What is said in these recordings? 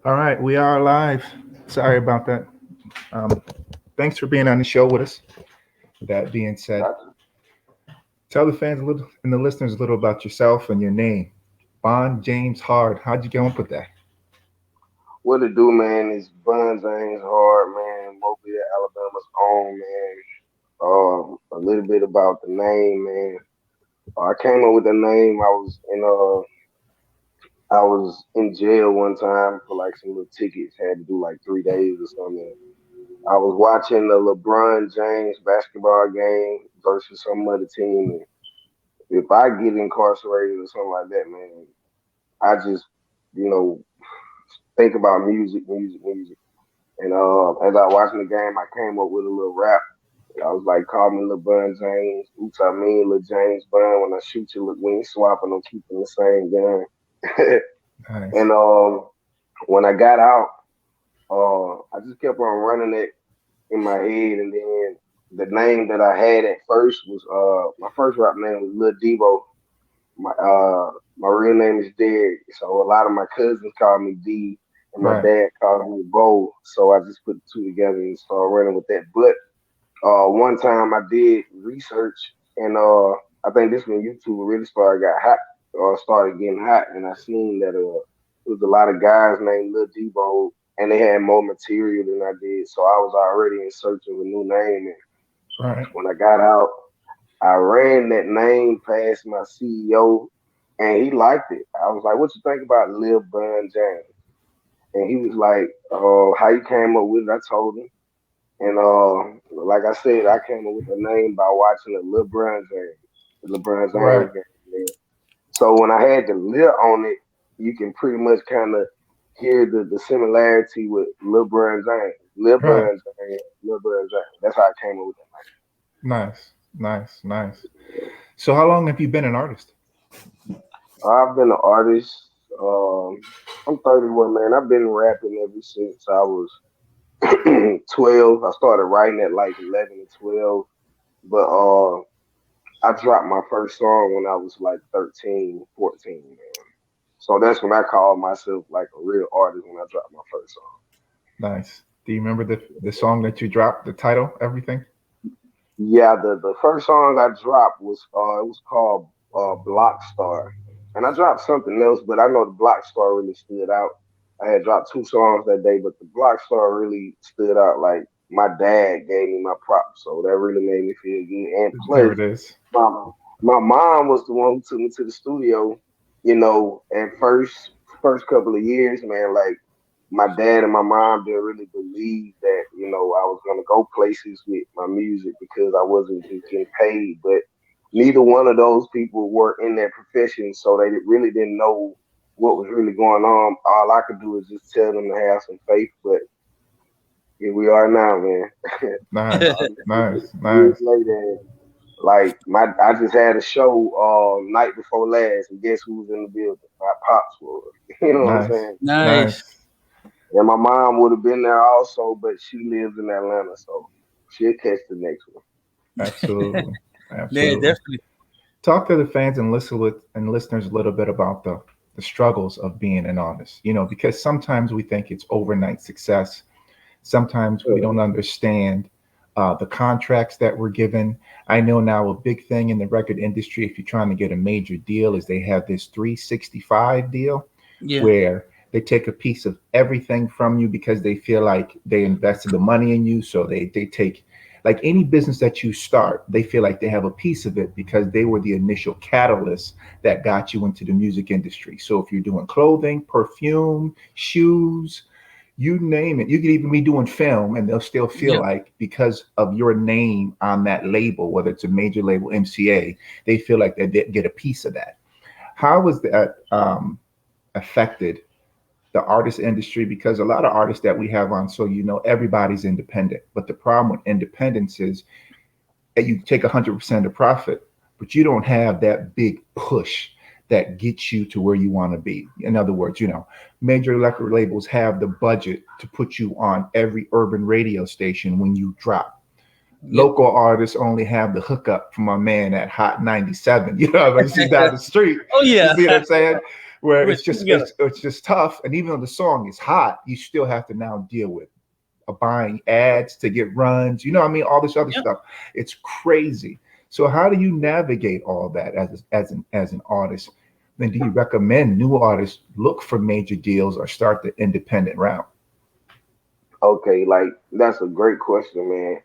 All right, we are live. Sorry about that. Um, Thanks for being on the show with us. With that being said, Gotcha. tell the fans a little and the listeners a little about yourself and your name. Bond James Hard. How'd you come up with that? What it do, man, is Bun James Hard, man, Mobile, Alabama's own, man. A little bit about the name, man. I came up with the name. I was in jail one time for like some little tickets. Had to do like 3 days or something. I was watching the LeBron James basketball game versus some other team. And if I get incarcerated or something like that, man, I just, you know, think about music, music, music. And as I watching the game, I came up with a little rap. I was like, call me Lil Bun James. Oops, I mean Lil James Bun. When I shoot you, look, we ain't swapping, I'm keeping the same gun. Nice. and when I got out, I just kept on running it in my head. And then the name that I had at first was, my first rap name was Lil Debo. My real name is Derek, so a lot of my cousins call me D, and my Right. dad called me Bo. So I just put the two together and started running with that. But one time I did research, and I think this when YouTube really started got hot, or started getting hot, and I seen that it was a lot of guys named Lil Debo, and they had more material than I did. So I was already in search of a new name, and Right. when I got out, I ran that name past my CEO, and he liked it. I was like, "What you think about Lil Bun James?" And he was like, "How you came up with it?" I told him, and like I said, I came up with the name by watching the LeBron Right. James game. Man. So when I had the Lil on it, you can pretty much kind of hear the similarity with LeBron James, Right. LeBron James. That's how I came up with Nice. Nice. Nice. So how long have you been an artist? that. I've been an artist. Um, I'm 31, man. I've been rapping ever since I was 12. I started writing at like 11 and 12. But I dropped my first song when I was like 13, 14, man. So that's when I called myself like a real artist when I dropped my first song. Nice. Do you remember the song that you dropped, the title, everything? Yeah, the first song I dropped was it was called Block Star. And I dropped something else, but I know the Block Star really stood out. I had dropped two songs that day, but the Block Star really stood out. Like my dad gave me my props, so that really made me feel good. And There plus, it is. my my mom was the one who took me to the studio. At first couple of years, man, like my dad and my mom didn't really believe that I was gonna go places with my music because I wasn't just getting paid. But neither one of those people were in that profession, so they really didn't know what was really going on. All I could do is just tell them to have some faith. But here we are now, man. Nice. Years Nice. Nice. later, like I just had a show night before last, and guess who was in the building? My pops was. You know what I'm Nice. saying? Nice. Nice. And my mom would have been there also, but she lives in Atlanta, so she'll catch the next one. Absolutely. Yeah, Absolutely. definitely. Talk to the fans and listeners a little bit about the struggles of being an artist. Because sometimes we think it's overnight success. Sometimes we don't understand the contracts that we're given. I know now a big thing in the record industry, if you're trying to get a major deal, is they have this 365 deal Yeah. where they take a piece of everything from you because they feel like they invested the money in you. So they take, like any business that you start, they feel like they have a piece of it because they were the initial catalyst that got you into the music industry. So if you're doing clothing, perfume, shoes, you name it. You could even be doing film, and they'll still feel Yep. like because of your name on that label, whether it's a major label, MCA, they feel like they get a piece of that. How was that affected the artist industry? Because a lot of artists that we have on, so everybody's independent. But the problem with independence is that you take 100% of profit, but you don't have that big push that gets you to where you want to be. In other words, major record labels have the budget to put you on every urban radio station when you drop. Yep. Local artists only have the hookup from my man at Hot 97. Just down the street. Oh You yeah. see what I'm saying? where Put it's it just together. it's just tough. And even though the song is hot, you still have to now deal with buying ads to get runs. You know, what I mean, all this other Yep. stuff. It's crazy. So how do you navigate all that as an artist? Then do you recommend new artists look for major deals or start the independent route? Okay, like that's a great question, man.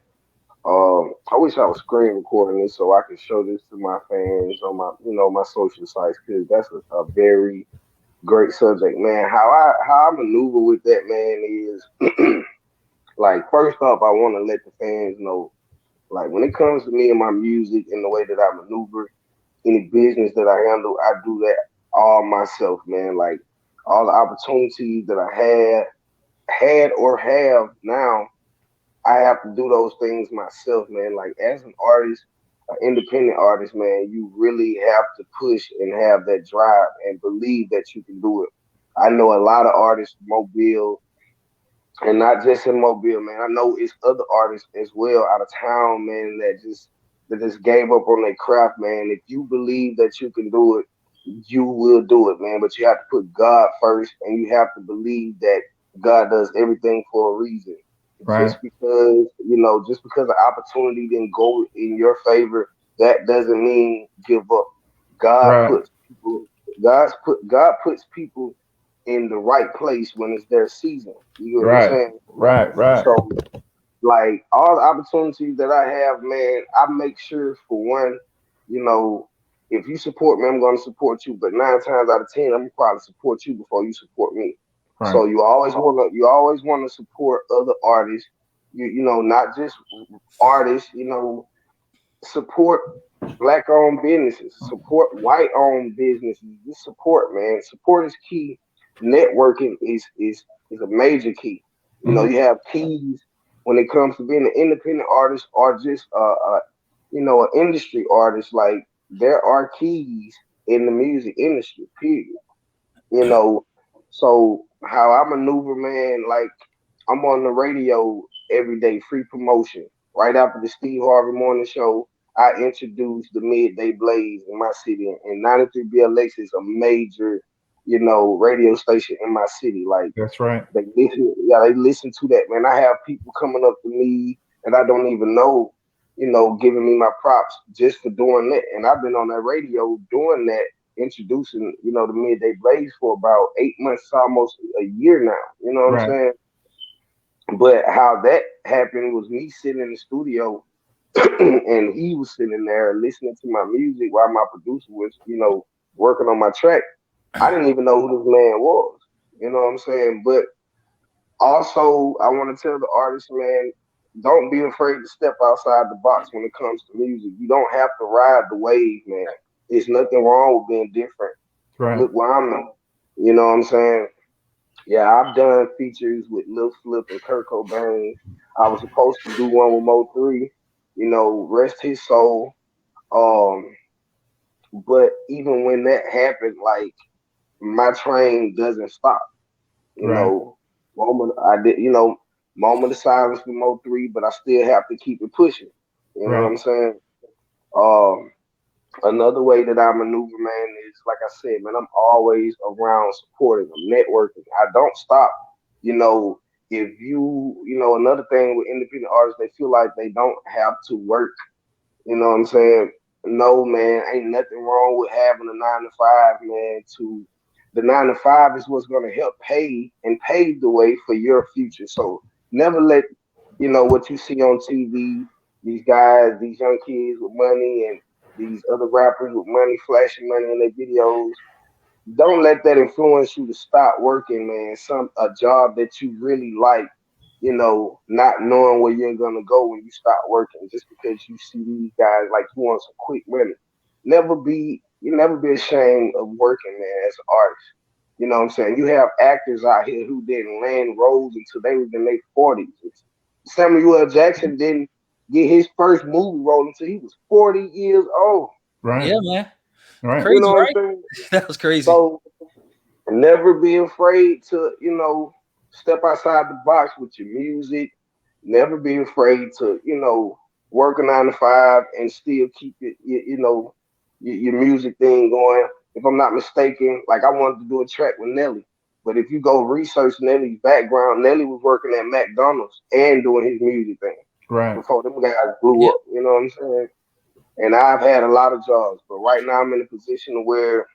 I wish I was screen recording this so I could show this to my fans on my, my social sites because that's a very great subject, man. How I maneuver with that, man, is like first off, I want to let the fans know, like when it comes to me and my music and the way that I maneuver any business that I handle, I do that all myself, man. Like all the opportunities that I had or have now, I have to do those things myself, man. Like as an artist, an independent artist, man, you really have to push and have that drive and believe that you can do it. I know a lot of artists, Mobile, and not just in Mobile, man. I know it's other artists as well out of town, man, that just gave up on their craft, man. If you believe that you can do it, you will do it, man. But you have to put God first, and you have to believe that God does everything for a reason. Right, Just because the opportunity didn't go in your favor, that doesn't mean give up. God right, puts people, God puts people in the right place when it's their season. You know what I'm right, saying? right, right, So like all the opportunities that I have, man, I make sure for one, you know, if you support me, I'm gonna support you. But 9 times out of 10, I'm gonna probably support you before you support me. right, So you always wanna support other artists. Not just artists, support black owned businesses, support white owned businesses. Just support, man. Support is key. Networking is a major key. hmm, You have keys when it comes to being an independent artist or just an industry artist. Like there are keys in the music industry. Period. You know, so how I maneuver, man, like I'm on the radio every day, free promotion. Right after the Steve Harvey Morning Show, I introduced the Midday Blaze in my city, and 93 BLX is a major, radio station in my city. Like that's right. they listen to that, man. I have people coming up to me and I don't even know, giving me my props just for doing that. And I've been on that radio doing that, introducing, the Midday Blaze for about 8 months, almost a year now. You know what I'm Right, saying? But how that happened was me sitting in the studio and he was sitting there listening to my music while my producer was, working on my track. I didn't even know who this man was. You know what I'm saying? But also, I want to tell the artist, man, don't be afraid to step outside the box when it comes to music. You don't have to ride the wave, man. There's nothing wrong with being different. right. Look where I'm at. You know what I'm saying? Yeah, I've done features with Lil Flip and Kurt Cobain. I was supposed to do one with Mo3, rest his soul. Um, but even when that happened, like my train doesn't stop. You Right. know, moment I did, moment of silence with Mo3, but I still have to keep it pushing. You know what Right. I'm saying? Um, Another way that I maneuver, man, is like I said, man, I'm always around supporting, I'm networking. I don't stop. You know, if another thing with independent artists, they feel like they don't have to work. You know what I'm saying? No, man, ain't nothing wrong with having a 9 to 5, man. The 9 to 5 is what's gonna help pay and pave the way for your future. So never let what you see on TV, these guys, these young kids with money and these other rappers with money, flashing money in their videos. Don't let that influence you to stop working, man. A job that you really like, not knowing where you're gonna go when you stop working, just because you see these guys like you want some quick money. Never be ashamed of working, man, as an artist. You know what I'm saying? You have actors out here who didn't land roles until they was in their 40s. Samuel L. Jackson didn't get his first movie role until he was 40 years old. Right. Yeah, man. Right. You know Crazy, what I'm right? saying? That was crazy. So never be afraid to, step outside the box with your music. Never be afraid to, work a 9 to 5 and still keep it, your music thing going. if I'm not mistaken, like I wanted to do a track with Nelly. But if you go research Nelly's background, Nelly was working at McDonald's and doing his music thing Right. before them guys blew Yep. up. You know what I'm saying? And I've had a lot of jobs, but right now I'm in a position where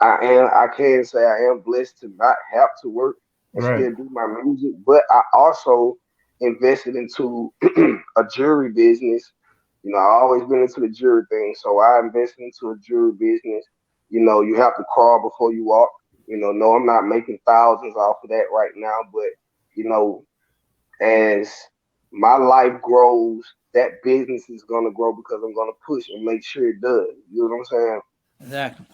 I can say I am blessed to not have to work and Right. still do my music. But I also invested into a jewelry business. You know, I always been into the jewelry thing, so I invested into a jewelry business. You know, you have to crawl before you walk. You know, no, I'm not making thousands off of that right now, but you know, as my life grows, that business is gonna grow because I'm gonna push and make sure it does. You know what I'm saying? Exactly.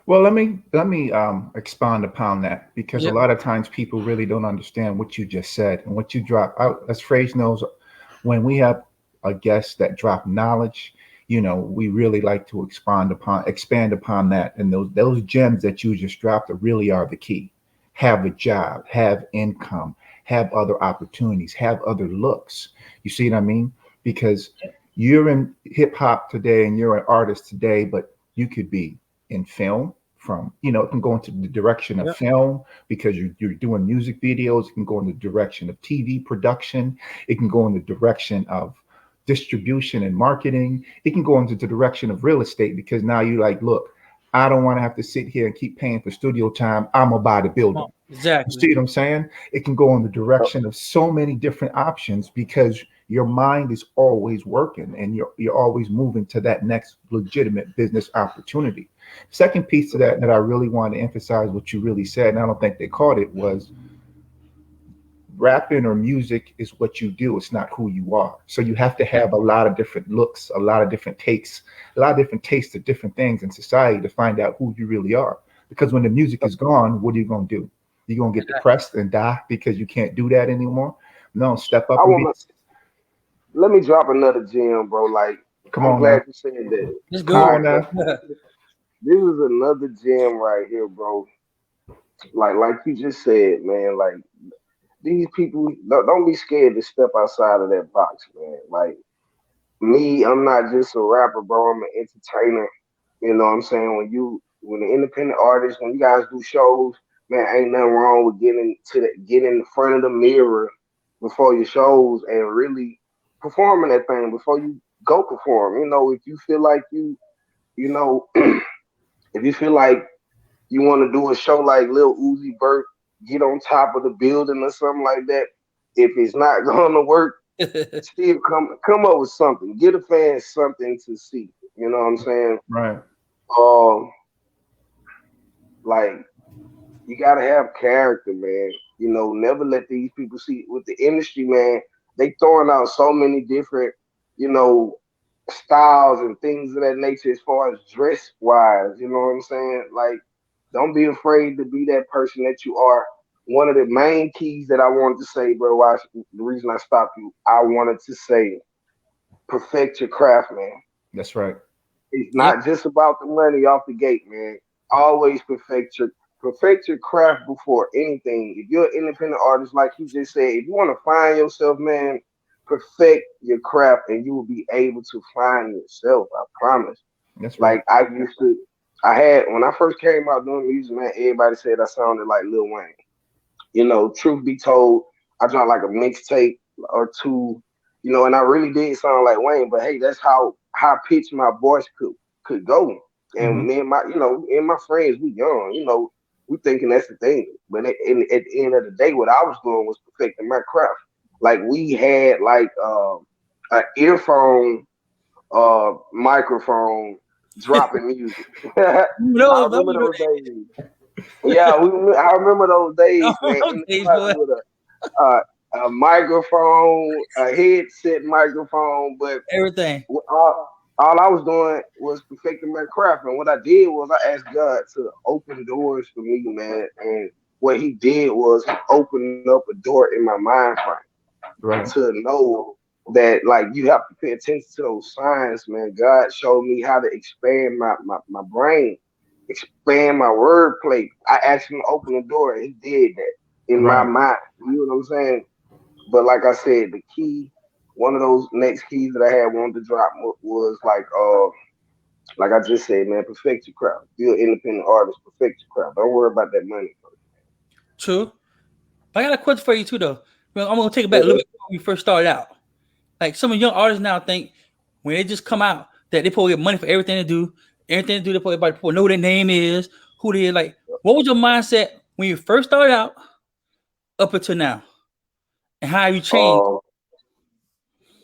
Well, let me expound upon that because a Yep. lot of times people really don't understand what you just said and what you drop out. As phrase knows, when we have a guest that drop knowledge, we really like to expand upon that. And those gems that you just dropped really are the key. Have a job, have income, have other opportunities, have other looks. You see what I mean? Because you're in hip hop today and you're an artist today, but you could be in film from, it can go into the direction of Yep. film because you're doing music videos. It can go in the direction of TV production. It can go in the direction of distribution and marketing. It can go into the direction of real estate because now you like, look, I don't want to have to sit here and keep paying for studio time. I'm gonna buy the Come building. on. You Exactly. see what I'm saying? It can go in the direction of so many different options because your mind is always working and you're always moving to that next legitimate business opportunity. Second piece to that I really want to emphasize what you really said, and I don't think they caught it, was rapping or music is what you do. It's not who you are. So you have to have a lot of different looks, a lot of different takes, a lot of different tastes of different things in society to find out who you really are. Because when the music is gone, what are you going to do? You're going to get depressed and die because you can't do that anymore? No, step I up and be. want to let me drop another gem, bro. Like Come I'm on glad now. you said that. Let's Come All go. on right, now. this is another gem right here, bro. Like you just said, man. Like these people, don't be scared to step outside of that box, man. Like me, I'm not just a rapper, bro. I'm an entertainer. You know what I'm saying? When the independent artists, when you guys do shows, man, ain't nothing wrong with getting in front of the mirror before your shows and really performing that thing before you go perform. You know, if you feel like you know, if you feel like you want to do a show like Lil Uzi Vert, get on top of the building or something like that. If it's not going to work, still come up with something. Get a fan something to see. You know what I'm saying? Right. Um, like you gotta have character, man. You know, never let these people see with the industry, man. They throwing out so many different, you know, styles and things of that nature as far as dress wise. You know what I'm saying? Like, don't be afraid to be that person that you are. One of the main keys that I wanted to say, bro, the reason I stopped you, I wanted to say, perfect your craft, man. That's right. It's Yep. not just about the money off the gate, man. Always perfect your craft before anything. If you're an independent artist, like you just said, if you want to find yourself, man, perfect your craft and you will be able to find yourself. I promise. That's right. Like I had when I first came out doing music, man, everybody said I sounded like Lil Wayne. You know, truth be told, I dropped like a mixtape or two, you know, and I really did sound like Wayne, but hey, that's how high pitched my voice could go. Hmm. And me and my friends, we young, you know, we thinking that's the thing. But at the end of the day, what I was doing was perfecting my craft. Like we had like an earphone microphone dropping music. I No, no, remember you those days. Yeah, I remember those days, man, in know the these cut boy. with a microphone, a headset microphone, but Everything. all I was doing was perfecting my craft. And what I did was I asked God to open doors for me, man. And what He did was He opened up a door in my mind frame Right. to know that like you have to pay attention to those signs, man. God showed me how to expand my brain, expand my wordplay. I asked him to open the door and he did that in my Right. mind. You know what I'm saying? But like I said, one of those next keys that I had wanted to drop was like Like I just said, man, perfect your craft. You're an independent artist, perfect your craft. Don't worry about that money. True. But I got a question for you too, though. Well, I'm gonna take it back a little Yeah. bit when we first started out. Like some of young artists now think when they just come out that they probably get money for everything they do, they probably everybody probably know who their name is, who they is. Like, what was your mindset when you first started out up until now, and how have you changed? Um,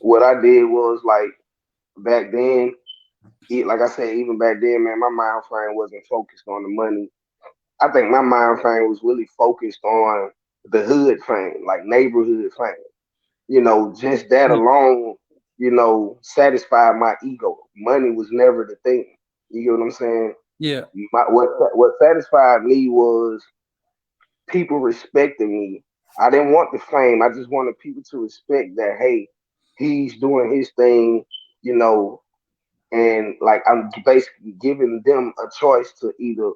what I did was like back then, like I said, even back then, man, my mind frame wasn't focused on the money. I think my mind frame was really focused on the hood fame, like neighborhood fame. Just that Yeah, alone, satisfied my ego. Money was never the thing. You get what I'm saying? yeah, What satisfied me was people respecting me. I didn't want the fame. I just wanted people to respect that, hey, he's doing his thing, you know, and like I'm basically giving them a choice to either,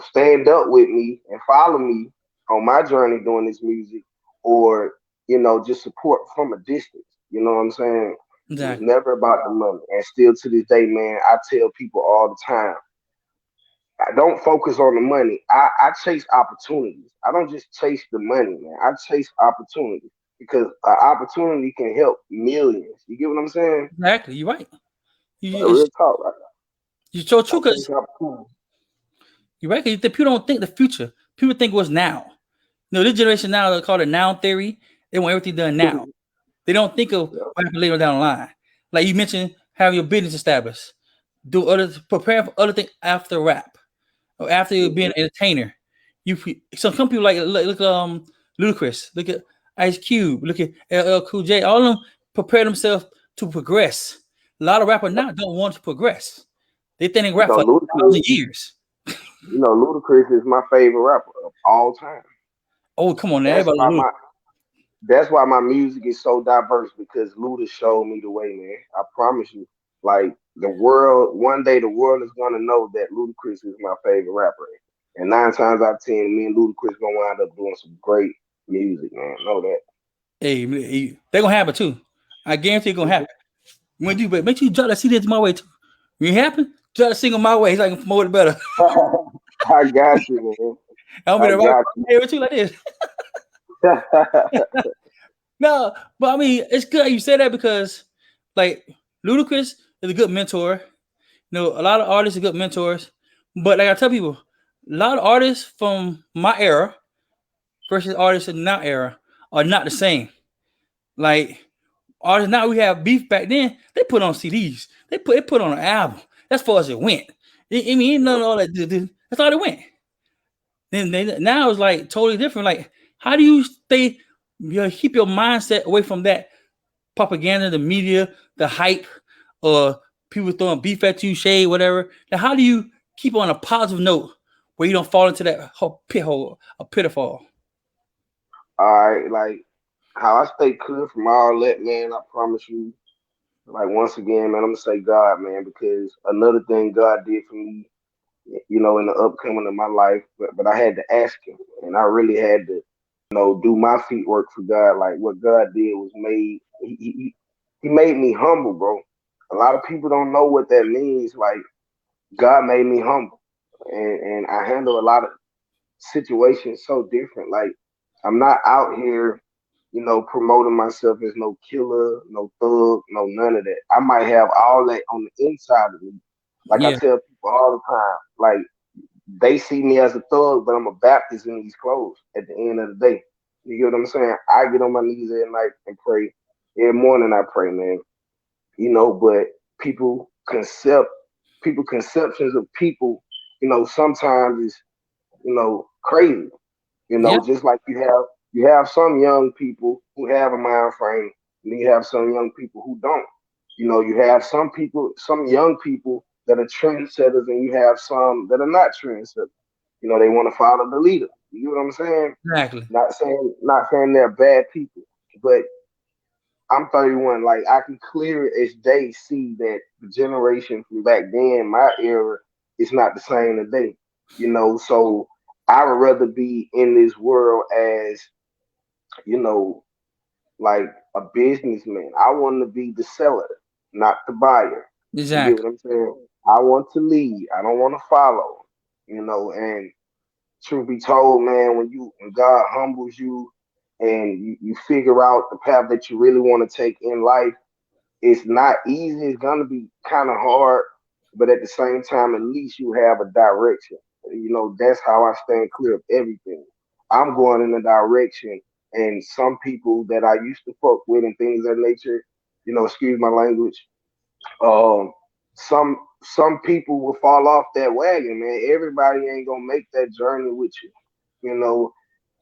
stand up with me and follow me on my journey doing this music, or just support from a distance. You know what I'm saying? It was exactly. never about the money, and still to this day, man, I tell people all the time, I don't focus on the money. I chase opportunities. I don't just chase the money, man. I chase opportunities because an opportunity can help millions. You get what I'm saying? Exactly. You're right. Real talk. You're so I true because chase opportunities. you're right. 'Cause people don't think the future. People think what's now. This generation now they call it now theory. They want everything done now. They don't think of Yeah. what happened later down the line. Like you mentioned, have your business established, do other prepare for other things after rap or after you being Mhm. an entertainer. Some people like look Ludacris, look at Ice Cube, look at LL Cool J. All of them prepare themselves to progress. A lot of rappers now don't want to progress. They think they You rap know, for Ludacris. 1,000 years. Ludacris is my favorite rapper of all time. Oh, come on, now, That's everybody why Ludacris. my music is so diverse because Luda showed me the way, man. I promise you. Like one day the world is gonna know that Ludacris is my favorite rapper. And 9 times out of 10, me and Ludacris gonna wind up doing some great music, man. Know that. Hey, they gonna happen too. I guarantee it's gonna Mhm. happen. When you but make sure you drop that CD into my way too. When it happen, drop the single my way so I can promote it better. I got you, man. I'm gonna I be the right got you. here with you like this. No, but I mean it's good you say that because like Ludacris is a good mentor. A lot of artists are good mentors. But like I tell people, a lot of artists from my era versus artists in now era are not the same. Like artists now we have beef back then, they put on CDs. They put on an album. That's far as it went. I mean, ain't none of all that. That's all it went. Then now it's like totally different. Like, how do you keep your mindset away from that propaganda, the media, the hype, or people throwing beef at you, shade, whatever? Now, how do you keep on a positive note where you don't fall into that whole pit hole, a pitfall? All right, like how I stay clear from all that, man. I promise you. Like once again, man, I'm gonna say God, man, because another thing God did for me, in the upcoming of my life, but I had to ask Him, and I really had to, do my feet work for God. Like what God did was He made me humble, bro. A lot of people don't know what that means. Like God made me humble, and I handle a lot of situations so different. Like I'm not out here, promoting myself as no killer, no thug, no none of that. I might have all that on the inside of me. Like I Yeah, tell people all the time, like they see me as a thug, but I'm a Baptist in these clothes at the end of the day. You get what I'm saying? I get on my knees every night and pray. Every morning I pray, man. But people concept people conceptions of people, sometimes is, crazy. yeah, Just like you have some young people who have a mind frame, and you have some young people who don't. You have some young people that are trendsetters, and you have some that are not trendsetters. They want to follow the leader. You know what I'm saying? exactly. Not saying they're bad people, but I'm 31. Like I can clear as day see that the generation from back then, my era, is not the same today. So I would rather be in this world as, you know, like a businessman. I want to be the seller, not the buyer. You get Exactly. what I'm saying? I want to lead. I don't want to follow. And truth be told, man, when God humbles you and you figure out the path that you really want to take in life, it's not easy. It's gonna be kind of hard, but at the same time, at least you have a direction. That's how I stand clear of everything. I'm going in a direction, and some people that I used to fuck with and things of that nature, excuse my language, um, some people will fall off that wagon, man. Everybody ain't gonna make that journey with you. You know,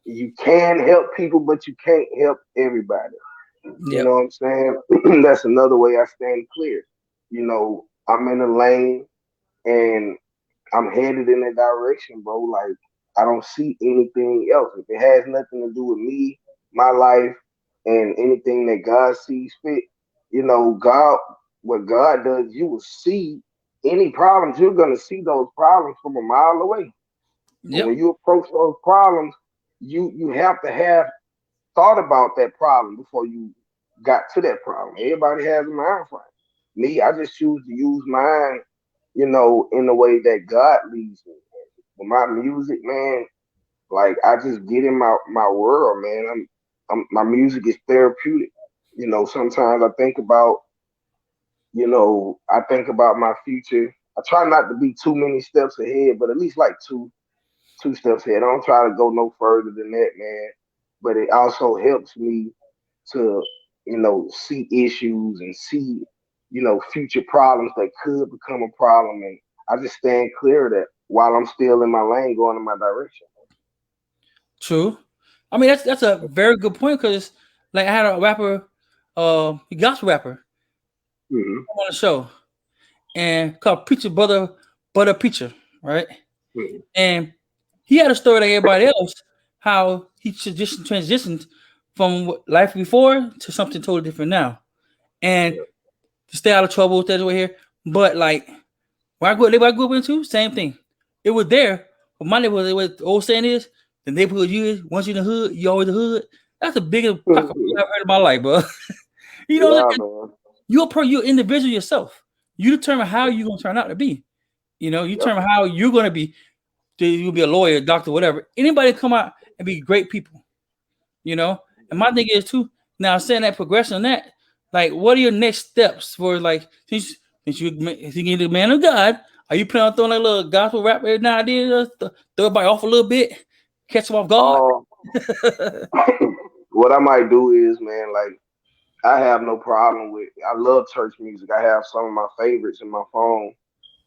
you can help people, but you can't help everybody. You Yep. know what I'm saying? That's another way I stand clear. I'm in a lane and I'm headed in that direction, bro. Like I don't see anything else. If it has nothing to do with me, my life, and anything that God sees fit, God, what God does, you will see any problems. You're gonna see those problems from a mile away. But Yep. when you approach those problems, you have to have thought about that problem before you got to that problem. Everybody has a mind frame. Me, I just choose to use mine, in the way that God leads me. With my music, man, like I just get in my world, man. My music is therapeutic. Sometimes I think about my future. I try not to be too many steps ahead, but at least like two steps ahead. I don't try to go no further than that, man. But it also helps me to, see issues and see, future problems that could become a problem. And I just stand clear of that while I'm still in my lane going in my direction. True. I mean, that's a very good point because, like, I had a rapper, a gospel rapper, Hmm. on the show, and called Preacher Brother Preacher, right? Hmm. And he had a story like everybody else, how he just transitioned from life before to something totally different now, and Yeah. to stay out of trouble, that's over here. But like where I grew up into, same thing. It was there, but my neighborhood, what the old saying is, the neighborhood you is, once you in the hood, you always the hood. That's the biggest cock I've heard in my life, bro. You know, Yeah, man. you're an individual yourself. You determine how you're gonna turn out to be. You Yep. determine how you're gonna be. You'll be a lawyer, doctor, whatever. Anybody come out and be great people. You know. And my thing is too. Now saying that progression on that, like, what are your next steps for like since you the man of God? Are you planning on throwing like a little gospel rap every now and then, throw everybody off a little bit, catch them off guard? Um, what I might do is, man, like I have no problem with. I love church music. I have some of my favorites in my phone.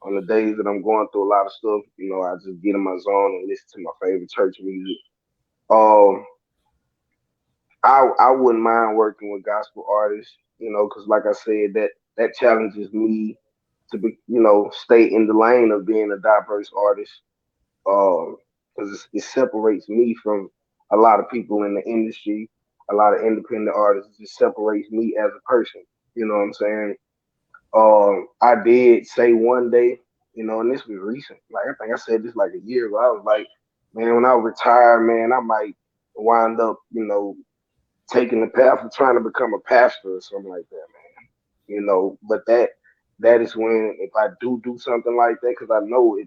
On the days that I'm going through a lot of stuff, I just get in my zone and listen to my favorite church music. Um, I wouldn't mind working with gospel artists, because like I said, that challenges me to be, stay in the lane of being a diverse artist. Because it separates me from a lot of people in the industry, a lot of independent artists. It just separates me as a person. You know what I'm saying? I did say one day, and this was recent. Like I think I said this like a year ago. I was like, man, when I retire, man, I might wind up, taking the path of trying to become a pastor or something like that, man. But that is when if I do something like that, because I know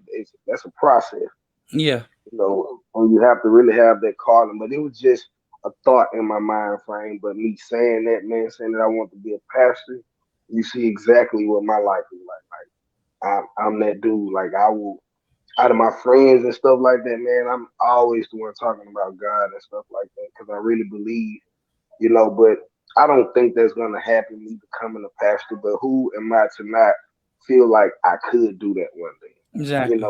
that's a process, Yeah, when you have to really have that calling. But it was just a thought in my mind frame. But me saying that, man, saying that I want to be a pastor, you see exactly what my life is like. I'm that dude. Like I will, out of my friends and stuff like that, man, I'm always the one talking about God and stuff like that because I really believe, But I don't think that's gonna happen. Me becoming a pastor, but who am I to not feel like I could do that one day? exactly.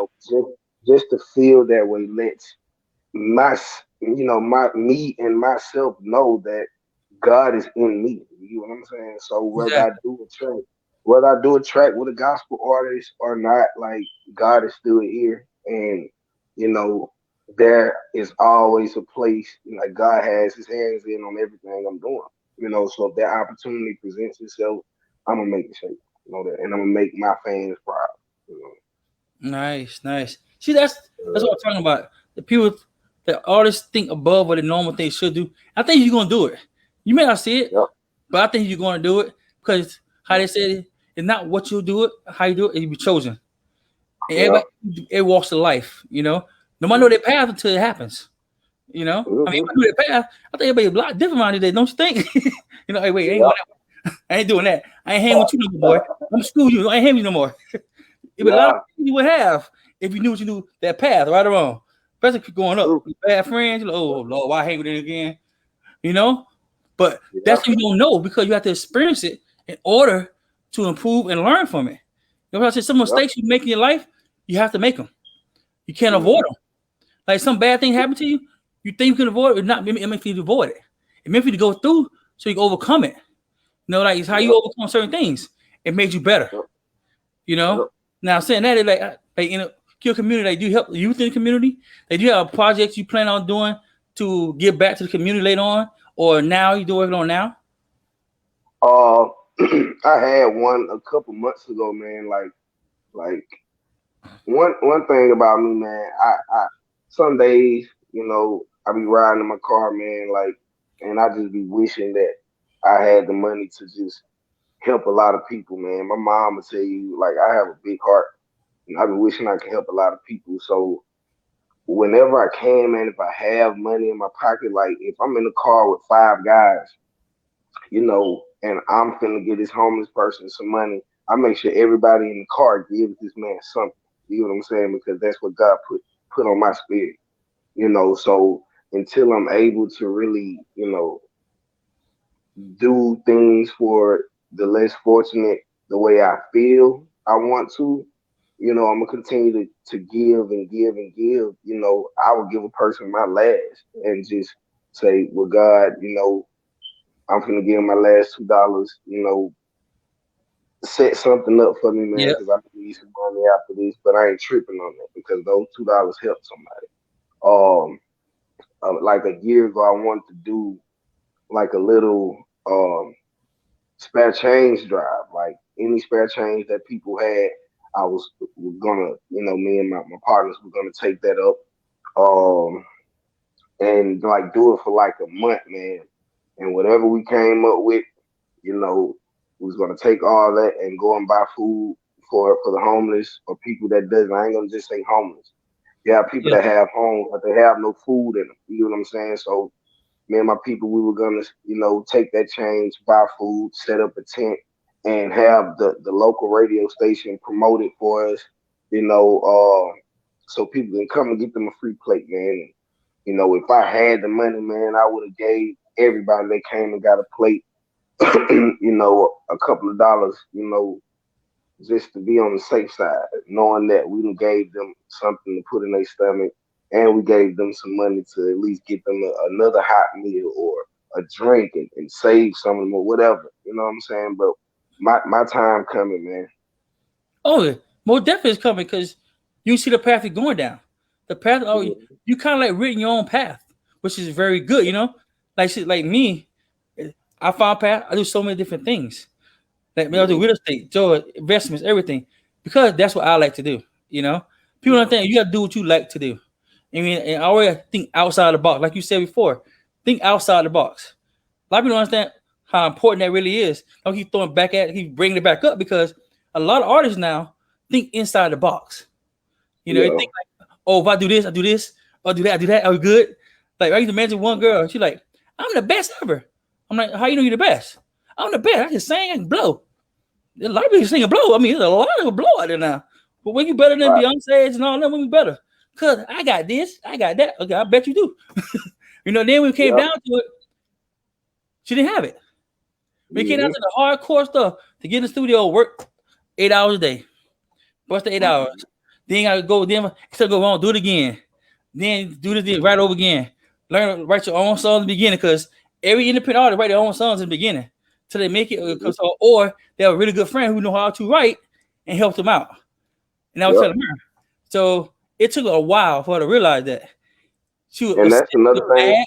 Just to feel that way lets me and myself know that God is in me. You know what I'm saying? So Exactly. whether I do a track with a gospel artist or not, like God is still here, and you know there is always a place. Like God has His hands in on everything I'm doing. So if that opportunity presents itself, I'm gonna make it shape. That, and I'm gonna make my fans proud. You Nice, nice. See, that's know. what I'm talking about. The people, the artists think above what the normal thing should do. I think you're gonna do it. You may not see it, Yep. but I think you're gonna do it because how they said it, It's not what you do it, how you do it, you be chosen. And Yeah. everybody, it walks of life, you know. Nobody know their path until it happens. You know, I mean, if I knew their path, I think everybody a lot different around today, don't you think? You know, hey, wait, I ain't Yeah. going that way. I ain't doing that. I ain't hanging with you no more, boy. I'm school you. I ain't hanging with you no more. It would a lot of things you would have if you knew what you knew that path, right or wrong. Especially if you're going up. Bad friends, you're like, oh Lord, why hang with it again? You know? But that's what you don't know because you have to experience it in order to improve and learn from it. You know what I said? Some mistakes you make in your life, you have to make them. You can't avoid them. Like some bad thing happened to you, you think you can avoid it, not it meant for you to avoid it. It meant for you to go through so you can overcome it. You know, like it's how you overcome certain things. It made you better. You know? Now saying that, it's like in your community, like do you help the youth in the community? Like do you have projects you plan on doing to give back to the community later on? Or now you do working on now? I had one a couple months ago, man. Like one thing about me, man. I some days, I be riding in my car, man. Like, and I just be wishing that I had the money to just help a lot of people, man. My mom would tell you, like, I have a big heart, and I be wishing I could help a lot of people. So whenever I can, man, if I have money in my pocket, like if I'm in the car with 5 guys, and I'm finna get this homeless person some money, I make sure everybody in the car gives this man something. You know what I'm saying? Because that's what God put on my spirit. So until I'm able to really, do things for the less fortunate the way I feel I want to, I'm gonna continue to give and give and give. I would give a person my last and just say, well, God, I'm gonna give my last $2, set something up for me, man, Yeah. because I need some money after this, but I ain't tripping on that because those $2 help somebody. Like a year ago, I wanted to do like a little spare change drive, like any spare change that people had. I was gonna, me and my partners were gonna take that up, and like do it for like a month, man. And whatever we came up with, we was gonna take all that and go and buy food for the homeless or people that doesn't. I ain't gonna just say homeless. You have people Yeah. that have homes, but they have no food in them. You know what I'm saying? So me and my people, we were gonna, take that change, buy food, set up a tent, and have the local radio station promote it for us. So people can come and get them a free plate, man. If I had the money, man, I would have gave everybody that came and got a plate, a couple of dollars, just to be on the safe side, knowing that we done gave them something to put in their stomach, and we gave them some money to at least get them another hot meal or a drink and save some of them or whatever. You know what I'm saying? But my time coming, man. Oh, yeah. More definitely is coming because you see the path you're going down. The path, you kind of like written your own path, which is very good, you know? Like shit, like me, I found path, I do so many different things. Like I do real estate, joy, investments, everything. Because that's what I like to do, you know? People don't think you gotta do what you like to do. I mean, and I always think outside the box, like you said before. Think outside the box. A lot of people don't understand how important that really is. Don't keep throwing back at, keep bringing it back up because a lot of artists now think inside the box. You know, they think like, oh, if I do this, I do this, or do that, I do that, I'm good. Like I used to imagine one girl, she's like, I'm the best ever. I'm like, how you know you're the best? I'm the best. I can sing and blow. A lot of people sing and blow. I mean, there's a lot of blow out there now. But when you better than Beyonce and all that, when we better. Cause I got this, I got that. Okay, I bet you do. Then when we came down to it, she didn't have it. We came down to the hardcore stuff to get in the studio, work 8 hours a day. What's the 8 hours? Then I go, then instead of go on, do it again. Then do this right over again. Learn write your own songs in the beginning because every independent artist write their own songs in the beginning till they make it. Or they have a really good friend who know how to write and help them out. And I was telling her. So it took a while for her to realize that. And that's another thing.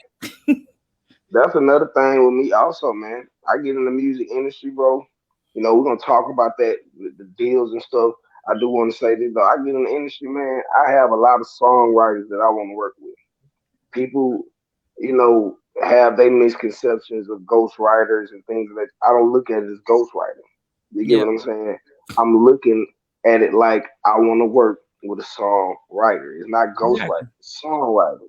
That's another thing with me also, man. I get in the music industry, bro. We're gonna talk about that, the deals and stuff. I do want to say this though. I get in the industry, man. I have a lot of songwriters that I want to work with. People, have their misconceptions of ghostwriters and things like that. I don't look at it as ghostwriting. You get Yeah. what I'm saying? I'm looking at it like I want to work with a songwriter. It's not ghostwriter, Exactly. it's songwriter.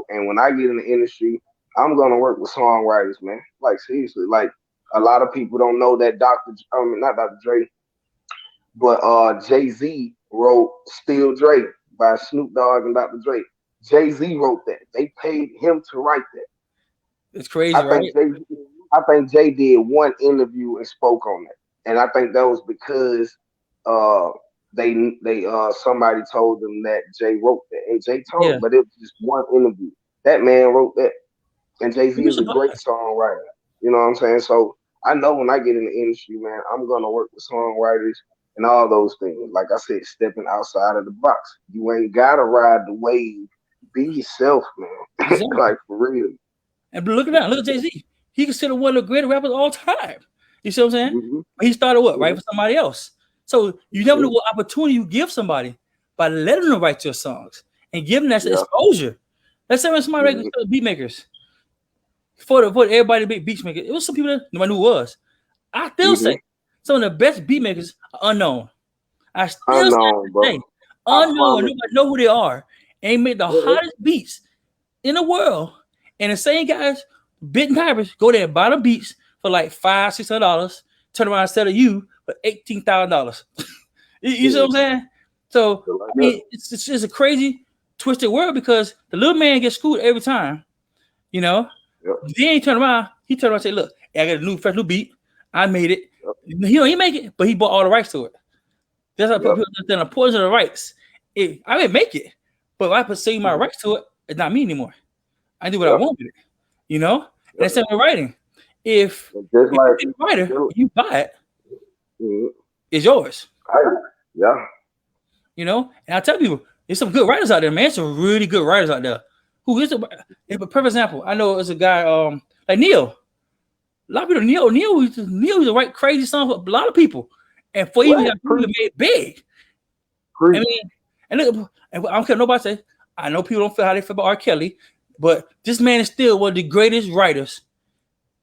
And when I get in the industry, I'm gonna work with songwriters, man. Like seriously, like a lot of people don't know that not Dr. Dre, but Jay-Z wrote Still Dre by Snoop Dogg and Dr. Dre. Jay-Z wrote that. They paid him to write that. It's I crazy, think right? Jay I think Jay did one interview and spoke on it. And I think that was because uh they somebody told them that Jay wrote that. And Jay told Yeah. him, but it was just one interview. That man wrote that. And Jay-Z People is a should great songwriter. You know what I'm saying? So I know when I get in the industry, man, I'm gonna work with songwriters and all those things. Like I said, stepping outside of the box. You ain't gotta ride the wave. Be yourself, man. exactly. Like for real. And look at that. Look at Jay-Z. He considered one of the greatest rappers of all time. You see what I'm saying? Hmm. He started what? Right Hmm. for somebody else. So you never know what opportunity you give somebody by letting them write your songs and giving that Yeah. exposure. Let's say when somebody Hmm. writes beat makers for everybody to be beat makers. It was some people that nobody knew who was. I still Hmm. say some of the best beat makers are unknown. I still say Unknown, today, bro. I unknown, promise. nobody know who they are, and they make the Uh-uh. hottest beats in the world. And the same guys, big rappers, go there and buy the beats for like $500-$600, turn around and sell to you for $18,000. You see what I'm saying? So Like I that. mean, it's just a crazy, twisted world because the little man gets screwed every time. You know, Yep. then he turned around. He turned around and said, "Look, I got a new beat. I made it. Yep. He make it, but he bought all the rights to it. That's how Yep. people understand the importance of the rights. I didn't make it, but if I pursue my Mhm. rights to it, it's not me anymore. I do what I Yep. want with it. You know, and Yep. the same with writing. If And just if you like be a writer, you you buy it, mhm. it's yours. Yeah. You know, and I tell people, there's some good writers out there, man. Some really good writers out there. Who is a perfect example? I know it's a guy, like Neil. A lot of people, Neil used to write crazy songs for a lot of people, and for even What? got people made big. I Preach. mean, and look, and I don't care nobody say. I know people don't feel how they feel about R. Kelly, but this man is still one of the greatest writers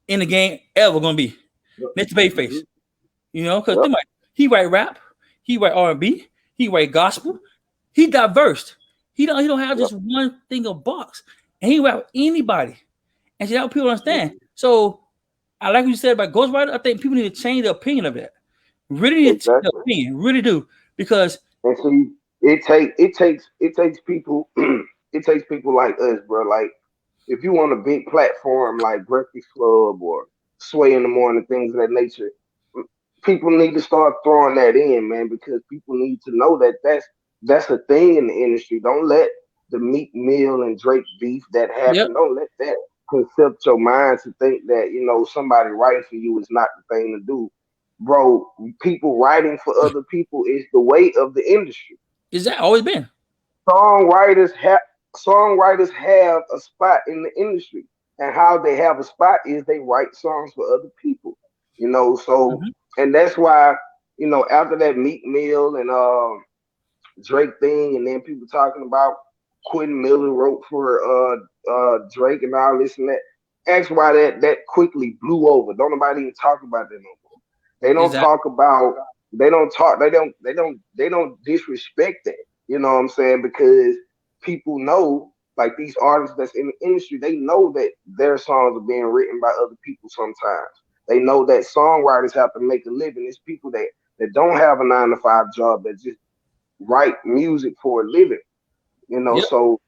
in the game ever gonna be. Yep. Next to Babyface, Hmm. you know, because Yep. he write rap, he write R&B, he write gospel, he diverse. He don't have Yep. just one thing of box, and he rap with anybody, and see how people understand. Mhm. So I like what you said about Ghostwriter. I think people need to change their opinion of that. Really need to change their Exactly. opinion, really do, because And see, it takes people it takes people like us, bro. Like if you want a big platform like Breakfast Club or Sway in the Morning, things of that nature, people need to start throwing that in, man, because people need to know that that's a thing in the industry. Don't let the Meek Mill and Drake beef that yep, happen. Don't let that concept your mind to think that somebody writing for you is not the thing to do, bro. People writing for other people is the way of the industry. is that always been? Songwriters have songwriters have a spot in the industry, and how they have a spot is they write songs for other people. So Mhm. and that's why after that Meek Mill and Drake thing, and then people talking about Quentin Miller wrote for Drake and all this and that. That's why that quickly blew over. Don't nobody even talk about that no more. They don't Exactly. talk about. They don't talk. They don't disrespect that. You know what I'm saying? Because people know, like these artists that's in the industry, they know that their songs are being written by other people. Sometimes they know that songwriters have to make a living. It's people that don't have a 9 to 5 job that just write music for a living. Yep. So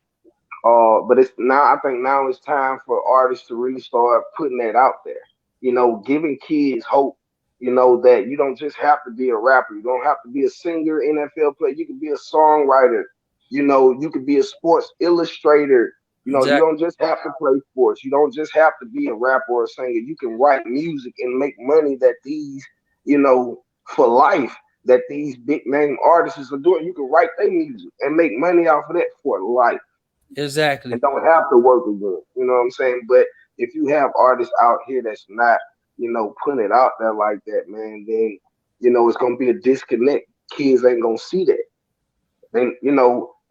but it's now I think now it's time for artists to really start putting that out there. Giving kids hope. That you don't just have to be a rapper. You don't have to be a singer, NFL player. You can be a songwriter. You could be a sports illustrator. You Exactly. don't just have to play sports. You don't just have to be a rapper or a singer. You can write music and make money that for life that these big name artists are doing. You can write their music and make money off of that for life and Exactly. don't have to work again. You know what I'm saying? But if you have artists out here that's not, putting it out there like that, man, then it's gonna be a disconnect. Kids ain't gonna see that. They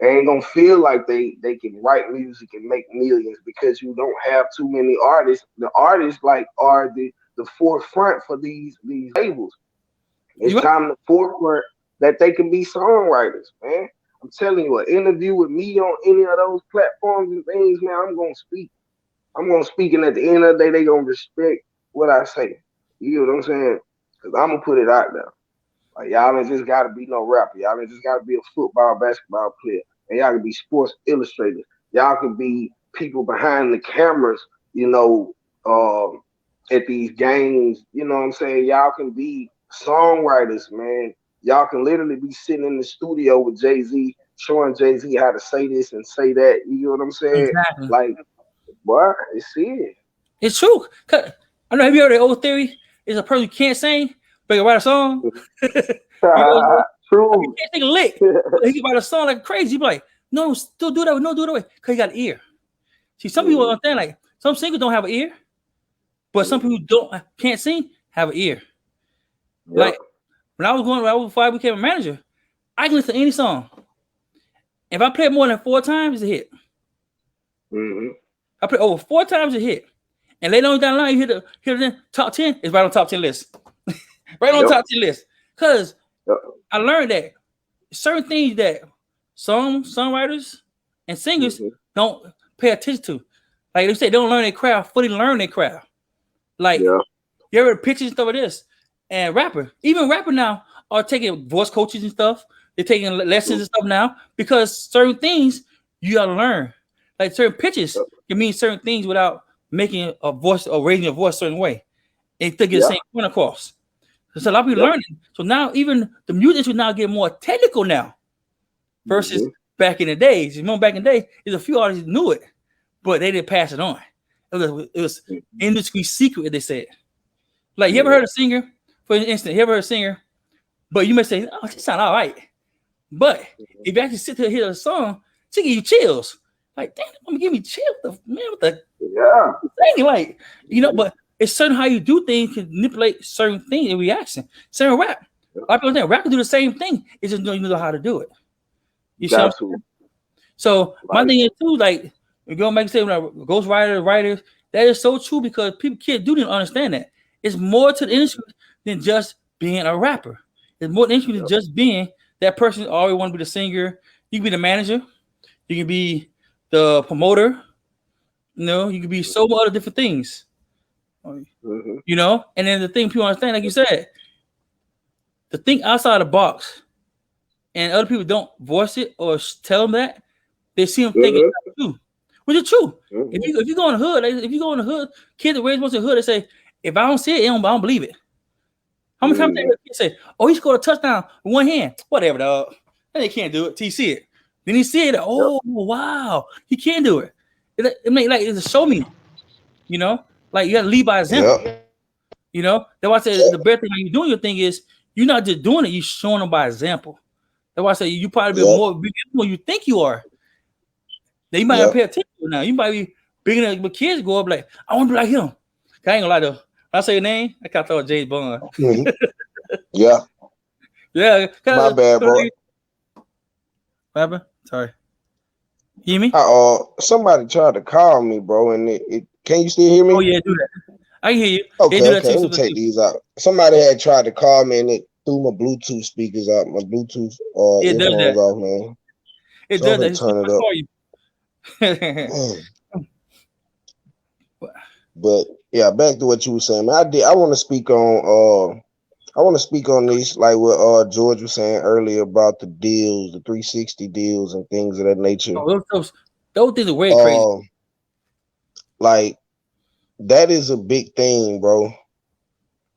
ain't gonna feel like they can write music and make millions because you don't have too many artists. The artists like are the forefront for these labels. It's time to forefront that they can be songwriters, man. I'm telling you, an interview with me on any of those platforms and things, man, I'm gonna speak. I'm gonna speak, and at the end of the day, they gonna respect what I say. You know what I'm saying? Because I'm gonna put it out there. Like y'all ain't just gotta be no rapper. Y'all ain't just gotta be a football, basketball player. And y'all can be sports illustrators. Y'all can be people behind the cameras, you know, at these games. You know what I'm saying? Y'all can be songwriters, man. Y'all can literally be sitting in the studio with Jay-Z, showing Jay-Z how to say this and say that. You know what I'm saying? Exactly. Like, boy, it's it. It's true. I know. Have you heard the old theory? Is a person who can't sing but can write a song. You know, True. he can't sing a lick, but he can write a song like crazy. You be like, no, still do that. No, do it that way because he got an ear. See, some people understand like some singers don't have an ear, but some people can't sing have an ear. Yep. Like before I became a manager, I can listen to any song. If I play it more than 4 times, it's a hit. Mm-hmm. I play over 4 times, a hit. And later on down the line, you hear the top 10, it's right on top 10 list. Right on top 10 list. Because I learned that certain things that songwriters and singers don't pay attention to. Like they say, they don't learn their craft, fully learn their craft. Like, you ever pictures and stuff of this? And even rapper now are taking voice coaches and stuff. They're taking lessons and stuff now because certain things you got to learn. Like certain pitches can mean certain things without making a voice or raising your voice a certain way. And still get the same point across. So a lot of people learning. So now even the music will now get more technical now versus back in the days. You remember back in the day, there's a few artists knew it, but they didn't pass it on. It was industry secret, they said. Like you ever heard a singer, for instance, but you may say, oh, she sound all right. But if you actually sit there and hear a song, she give you chills. Like, damn, I'm gonna give me chills. Man, what the thing? Like, you know, but it's certain how you do things can manipulate certain things in reaction. Certain rap. A lot of people think rap can do the same thing. It's just you know how to do it. You see what I'm saying? So my thing is too, like going back and saying ghostwriters, writers, that is so true because kids do didn't understand that. It's more to the industry than just being a rapper. It's more industry than just being that person always want to be the singer. You can be the manager, you can be the promoter, you know, you can be so many other different things. You know, and then the thing people understand, like you said, the thing outside the box, and other people don't voice it or tell them that, they see them thinking too, which is true. If you go in the hood, kids that raised most in the hood, they say, if I don't see it, I don't believe it. How many times they say, oh, he scored a touchdown with one hand? Whatever, dog. And they can't do it till you see it. Then you see it, oh, wow, he can do it. It's a show me, you know? Like, you got to lead by example. Yep. You know? That's why I say the better thing when you're doing your thing is you're not just doing it, you're showing them by example. That's why I say you probably be more big than you think you are. Then you might not pay attention now. You might be bigger than but kids go up like, I want to be like him. I ain't gonna lie though. When I say your name, I kind of thought James Bond. Yeah. My bad, bro. What happened? Sorry. You hear me? Somebody tried to call me, bro, and it can you still hear me? Oh yeah, do that. I can hear you. Okay, let me take these out. Somebody had tried to call me and it threw my Bluetooth speakers out, my Bluetooth earphones off, man. It so does that. Turn it up. But yeah, back to what you were saying, man. I want to speak on this, like what George was saying earlier about the deals, the 360 deals and things of that nature. Oh, those things are way crazy. Like that is a big thing, bro.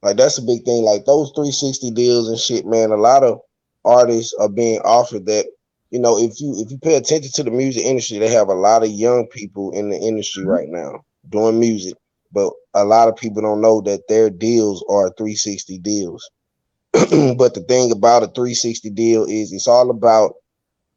Like that's a big thing. Like those 360 deals and shit, man. A lot of artists are being offered that. You know, if you pay attention to the music industry, they have a lot of young people in the industry right now doing music, but a lot of people don't know that their deals are 360 deals. But the thing about a 360 deal is it's all about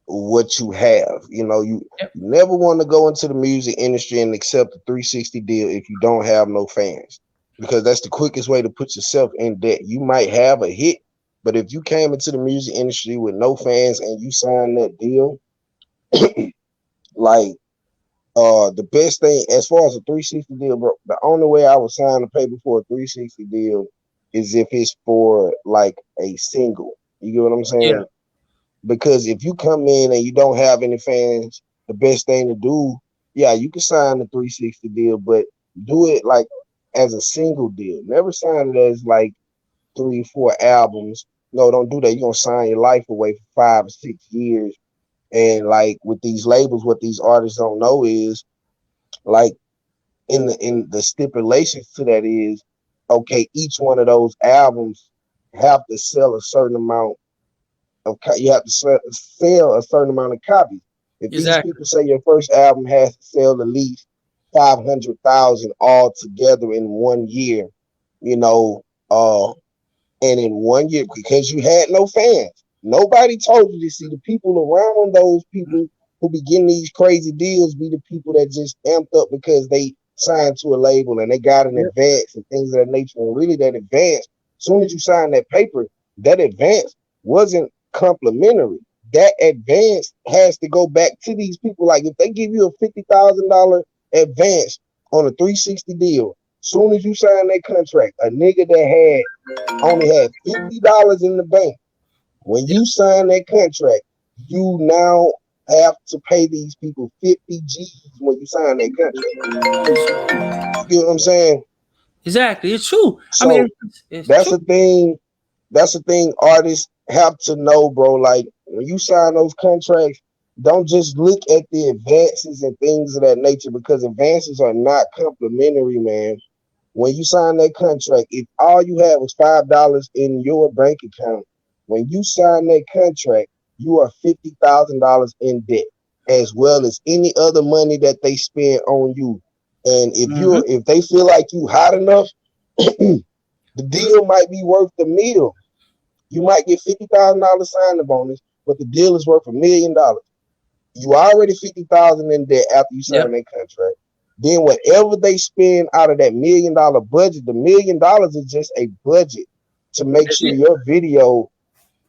what you have. You know, you never want to go into the music industry and accept a 360 deal if you don't have no fans, because that's the quickest way to put yourself in debt. You might have a hit, but if you came into the music industry with no fans and you signed that deal, like the best thing as far as a 360 deal, bro, the only way I would sign a paper for a 360 deal is if it's for like a single. You get what I'm saying? Yeah. Because if you come in and you don't have any fans, the best thing to do, yeah, you can sign the 360 deal, but do it like as a single deal. Never sign it as like 3-4 albums. No, don't do that. You're gonna sign your life away for 5 or 6 years. And like with these labels, what these artists don't know is like in the stipulations to that is okay, each one of those albums have to sell a certain amount you have to sell a certain amount of copies. If these Exactly. people say your first album has to sell at least 500,000 all together in 1 year, you know, and in 1 year because you had no fans, nobody told you to see the people around those people who be getting these crazy deals be the people that just amped up because they signed to a label and they got an advance and things of that nature. And really, that advance, as soon as you sign that paper, that advance wasn't complimentary. That advance has to go back to these people. Like if they give you a $50,000 advance on a 360 deal, soon as you sign that contract, a nigga that only had $50 in the bank, when you sign that contract, you now have to pay these people 50 G's when you sign that contract. You know what I'm saying? Exactly. It's true. So I mean, it's that's true. the thing. That's the thing artists have to know, bro. Like when you sign those contracts, don't just look at the advances and things of that nature because advances are not complimentary, man. When you sign that contract, if all you had was $5 in your bank account, when you sign that contract, you are $50,000 in debt, as well as any other money that they spend on you. And if they feel like you hot enough, the deal might be worth the meal. You might get $50,000 signing bonus, but the deal is worth $1 million. You already 50,000 in debt after you sign that contract. Then whatever they spend out of that $1 million budget, the $1 million is just a budget to make sure your video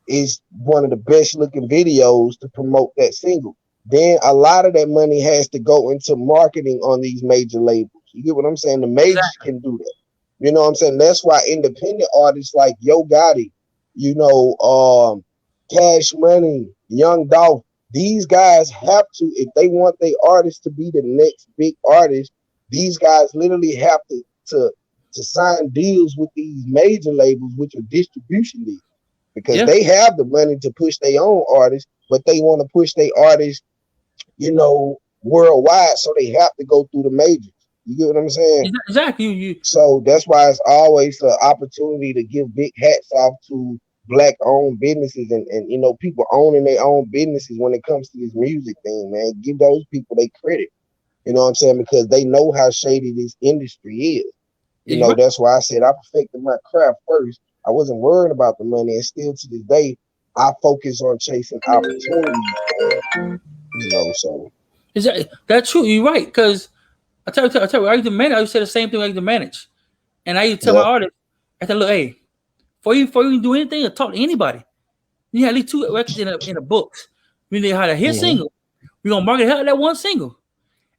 is one of the best looking videos to promote that single. Then a lot of that money has to go into marketing on these major labels. You get what I'm saying? The majors can do that. You know what I'm saying? That's why independent artists like Yo Gotti, you know, Cash Money, Young Dolph, these guys have to, if they want their artists to be the next big artist, these guys literally have to sign deals with these major labels, which are distribution deals, because they have the money to push their own artists, but they want to push their artists, you know, worldwide, so they have to go through the majors. You get what I'm saying? Exactly. So that's why it's always an opportunity to give big hats off to Black-owned businesses and you know, people owning their own businesses when it comes to this music thing, man. Give those people their credit. You know what I'm saying? Because they know how shady this industry is. You know, that's why I said I perfected my craft first. I wasn't worried about the money, and still to this day, I focus on chasing opportunities. You know, so that's true. You're right. Because I tell you, I used to manage. I used to say the same thing I used to manage, and I used to tell my artists, I said, look, hey, before you do anything or talk to anybody, you have at least 2 records in the books. We need to have a hit single. We're gonna market that one single,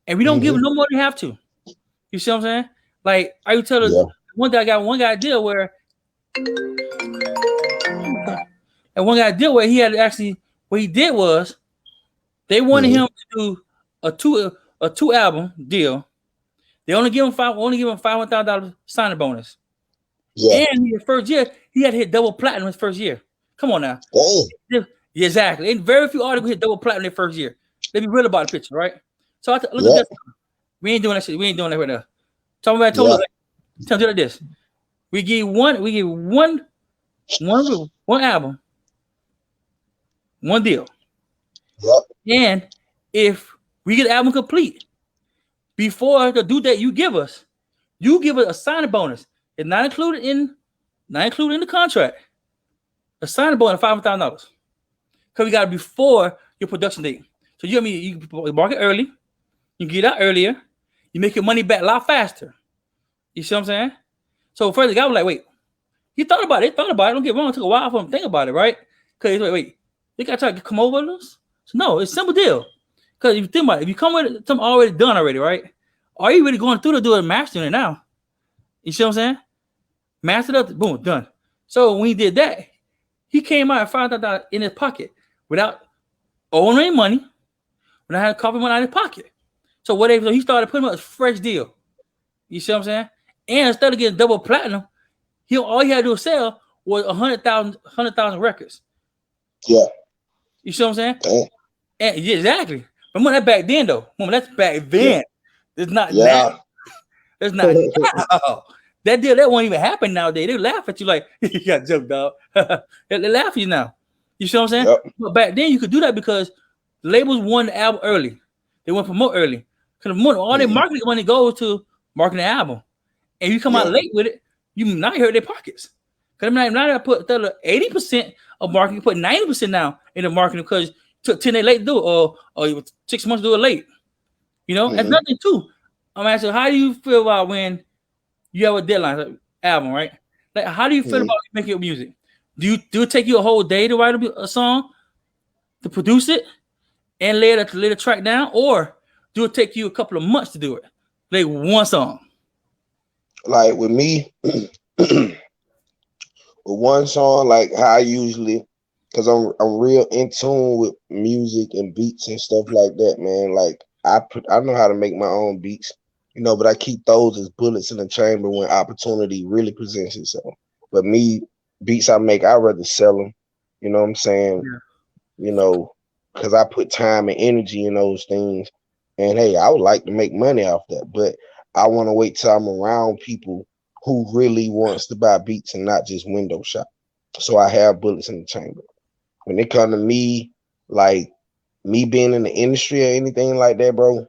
and we don't give them no more than have to. You see what I'm saying? Like I would tell us one guy deal where, and one guy deal where he had actually what he did was they wanted him to do a two album deal. They only give him $500,000 signing bonus. Yeah. And his first year, he had to hit double platinum his first year. Come on now. Damn. Exactly. And very few artists hit double platinum their first year. Let me real about the picture, right? So look at this. We ain't doing that shit. We ain't doing that right now. Tell me like this. We give one album, one deal. Yep. And if we get the album complete before the due date you give us a signing bonus. It's not included in the contract. A signing bonus of $500,000 because we got it before your production date. So you market early, you get out earlier, you make your money back a lot faster. You see what I'm saying? So first the guy was like, wait, he thought about it. Don't get me wrong, it took a while for him to think about it, right? Because he's like, wait, they got to try to come over us? So no, it's a simple deal. Because if you think about it, if you come with something already done already, right? Are you really going through to do a mastering it now? You see what I'm saying? mastered up, boom, done. So when he did that, he came out and found out that in his pocket without owing any money, without having coffee money out of his pocket. So he started putting up a fresh deal. You see what I'm saying? And instead of getting double platinum, all he had to do sell was 100,000 records. Yeah. You see what I'm saying? Damn. And yeah, exactly. Remember that back then, though. Remember that's back then. It's not now. It's not now. That deal that won't even happen nowadays. They laugh at you like you got joked, dog. They laugh at you now. You see what I'm saying? Yep. But back then you could do that because labels won the album early. They went promote early. Because all their marketing money goes to marketing the album. And you come out late with it, you not hurt their pockets. Because now I put 80% of marketing, put 90% now in the marketing because it took 10 days late to do it, or 6 months to do it late. You know, that's nothing too. I'm asking, how do you feel about when you have a deadline, like album, right? Like, how do you feel about making your music? Do it take you a whole day to write a song, to produce it, and lay the track down, or do it take you a couple of months to do it, like one song? Like with me, with one song, like how I usually, because I'm real in tune with music and beats and stuff like that, man. Like I know how to make my own beats, you know, but I keep those as bullets in the chamber when opportunity really presents itself. But me, beats I make, I'd rather sell them. You know what I'm saying? Yeah. You know, because I put time and energy in those things. And hey, I would like to make money off that, but I want to wait till I'm around people who really wants to buy beats and not just window shop. So I have bullets in the chamber. When it comes to me, like me being in the industry or anything like that, bro,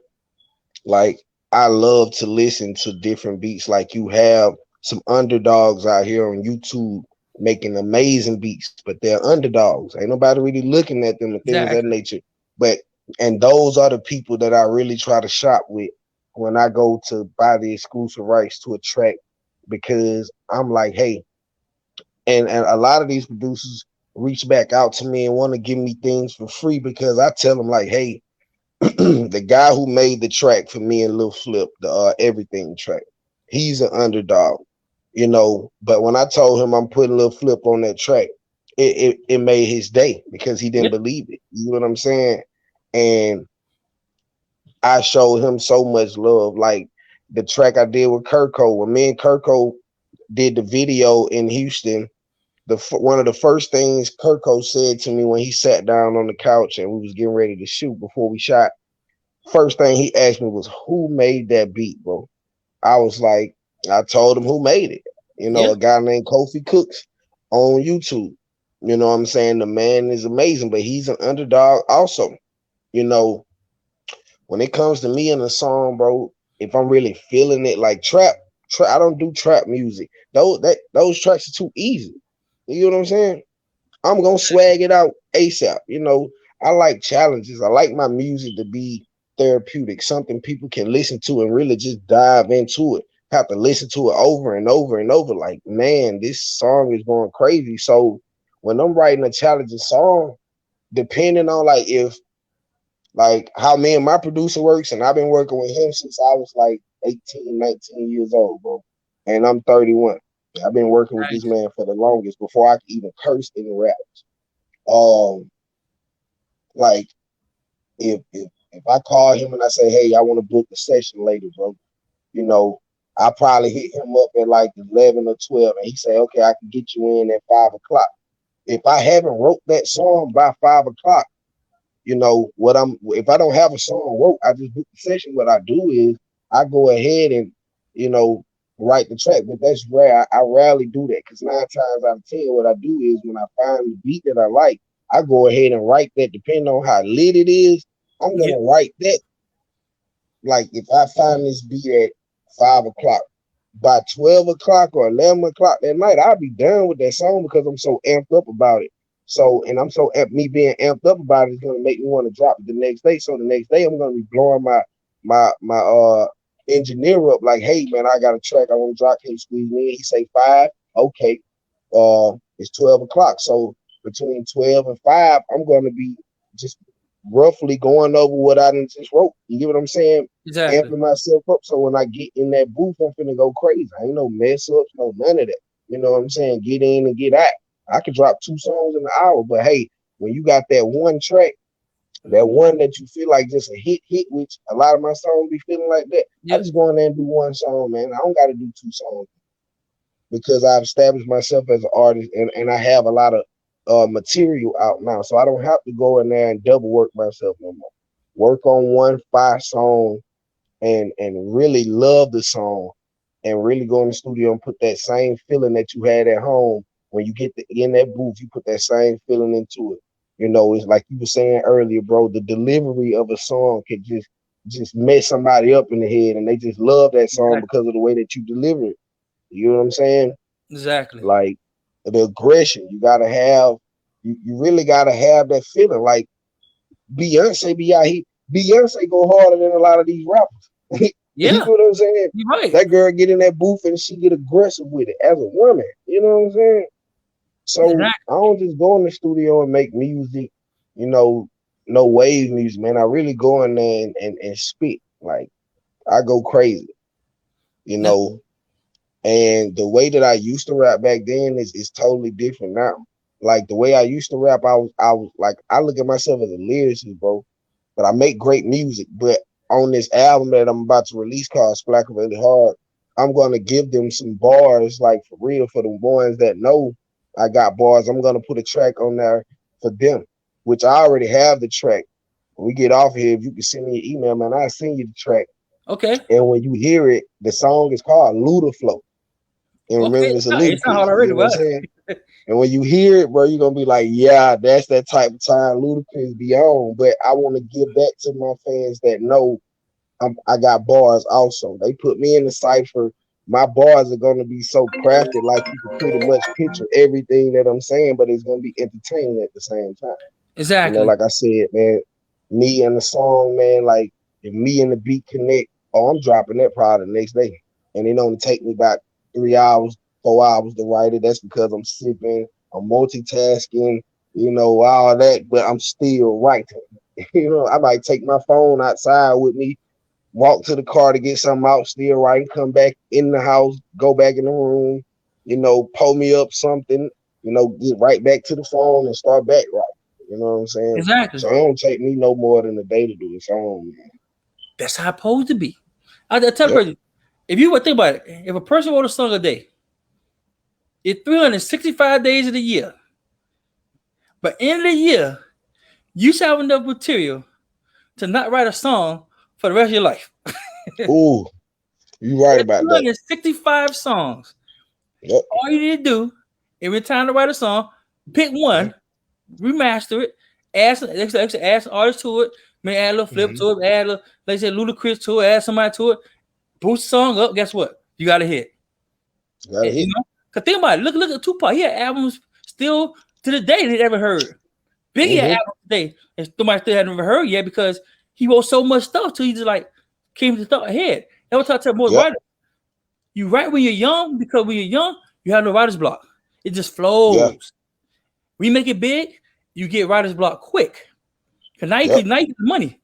like I love to listen to different beats. Like you have some underdogs out here on YouTube making amazing beats, but they're underdogs. Ain't nobody really looking at them and things of that nature. And those are the people that I really try to shop with when I go to buy the exclusive rights to a track, because I'm like, hey, and a lot of these producers reach back out to me and want to give me things for free because I tell them like, hey, the guy who made the track for me and Lil Flip, the Everything track, he's an underdog, you know. But when I told him I'm putting Lil Flip on that track, it made his day because he didn't believe it. You know what I'm saying? And I showed him so much love. Like the track I did with Kirko, when me and Kirko did the video in Houston, one of the first things Kirko said to me when he sat down on the couch and we was getting ready to shoot before we shot, first thing he asked me was, who made that beat, bro? I was like, I told him who made it. You know, a guy named Kofi Cooks on YouTube. You know what I'm saying? The man is amazing, but he's an underdog also. You know, when it comes to me in a song, bro, if I'm really feeling it, like trap, I don't do trap music. Those tracks are too easy. You know what I'm saying? I'm gonna swag it out ASAP. You know, I like challenges. I like my music to be therapeutic, something people can listen to and really just dive into it. Have to listen to it over and over and over. Like, man, this song is going crazy. So when I'm writing a challenging song, depending on like how me and my producer works, and I've been working with him since I was like 18, 19 years old, bro. And I'm 31. I've been working with this man for the longest before I could even curse in the raps. Like if I call him and I say, hey, I want to book a session later, bro, you know, I probably hit him up at like 11 or 12 and he say, okay, I can get you in at 5 o'clock. If I haven't wrote that song by 5 o'clock, you know, if I don't have a song wrote, I just book the session. What I do is I go ahead and, you know, write the track, but that's rare. I rarely do that because 9 times out of 10, what I do is when I find the beat that I like, I go ahead and write that. Depending on how lit it is, I'm gonna write that. Like if I find this beat at 5 o'clock, by 12 o'clock or 11 o'clock that night, I'll be done with that song because I'm so amped up about it. So, and I'm so me being amped up about it is gonna make me want to drop it the next day. So the next day I'm gonna be blowing my engineer up like, hey man, I got a track I want to drop. Can you squeeze me in? He say 5. Okay. It's 12 o'clock. So between 12 and 5, I'm gonna be just roughly going over what I done just wrote. You get what I'm saying? Exactly. Amping myself up. So when I get in that booth, I'm finna go crazy. I ain't no mess ups, no none of that. you know what I'm saying, get in and get out. I could drop 2 songs in an hour, but hey, when you got that one track, that one that you feel like just a hit, which a lot of my songs be feeling like that. I just go in there and do one song, man. I don't got to do 2 songs because I've established myself as an artist and I have a lot of material out now. So I don't have to go in there and double work myself no more. Work on 1 5 song and really love the song and really go in the studio and put that same feeling that you had at home. When you get in that booth, you put that same feeling into it. You know, it's like you were saying earlier, bro, the delivery of a song could just mess somebody up in the head and they just love that song because of the way that you deliver it. You know what I'm saying? Exactly. Like the aggression, you gotta have, you really gotta have that feeling. Like Beyonce be out here. Beyonce go harder than a lot of these rappers. Yeah. You know what I'm saying? You're right. That girl get in that booth and she get aggressive with it as a woman. You know what I'm saying? So I don't just go in the studio and make music, you know, no wave music, man. I really go in there and spit. Like I go crazy, you know. And the way that I used to rap back then is totally different now. Like the way I used to rap, I was like, I look at myself as a lyricist, bro. But I make great music. But on this album that I'm about to release called Splack Really Hard, I'm gonna give them some bars, like for real, for the ones that know I got bars. I'm gonna put a track on there for them, which I already have the track. When we get off here, if you can send me an email, man, I'll send you the track. Okay. And when you hear it, the song is called Luda Flow. In remembrance of Ludacris. You know what I'm saying? And when you hear it, bro, you're gonna be like, yeah, that's that type of time Ludacris be on. But I want to give that to my fans that know I got bars also. They put me in the cipher. My bars are gonna be so crafted, like you can pretty much picture everything that I'm saying, but it's gonna be entertaining at the same time. Exactly. You know, like I said, man, me and the song, man, like if me and the beat connect, oh, I'm dropping that product the next day. And it only take me about 3 hours, 4 hours to write it. That's because I'm sipping, I'm multitasking, you know, all that, but I'm still writing. You know, I might take my phone outside with me, walk to the car to get something out, still writing, come back in the house, go back in the room, you know, pull me up something, you know, get right back to the phone and start back writing. You know what I'm saying? Exactly. So it don't take me no more than a day to do a song, man. That's how it's supposed to be. I tell the person, if you would think about it, if a person wrote a song a day, it's 365 days of the year. But in the year, you should have enough material to not write a song for the rest of your life. Ooh, you right about that. 365 songs. Yep. All you need to do every time to write a song, pick one, remaster it, add some artists to it, maybe add a little flip to it, add a little, like I said, Ludacris to it, add somebody to it, boost the song up. Guess what? You got a hit. You know? Cause think about it. Look at Tupac. He had albums still to the day they never heard. Biggie had albums today and somebody still hadn't ever heard yet because he wrote so much stuff till he just like came to thought ahead. That was how I tell most writers. You write when you're young because when you're young, you have no writer's block. It just flows. Yeah. When you make it big, you get writer's block quick. Cause now you get the money.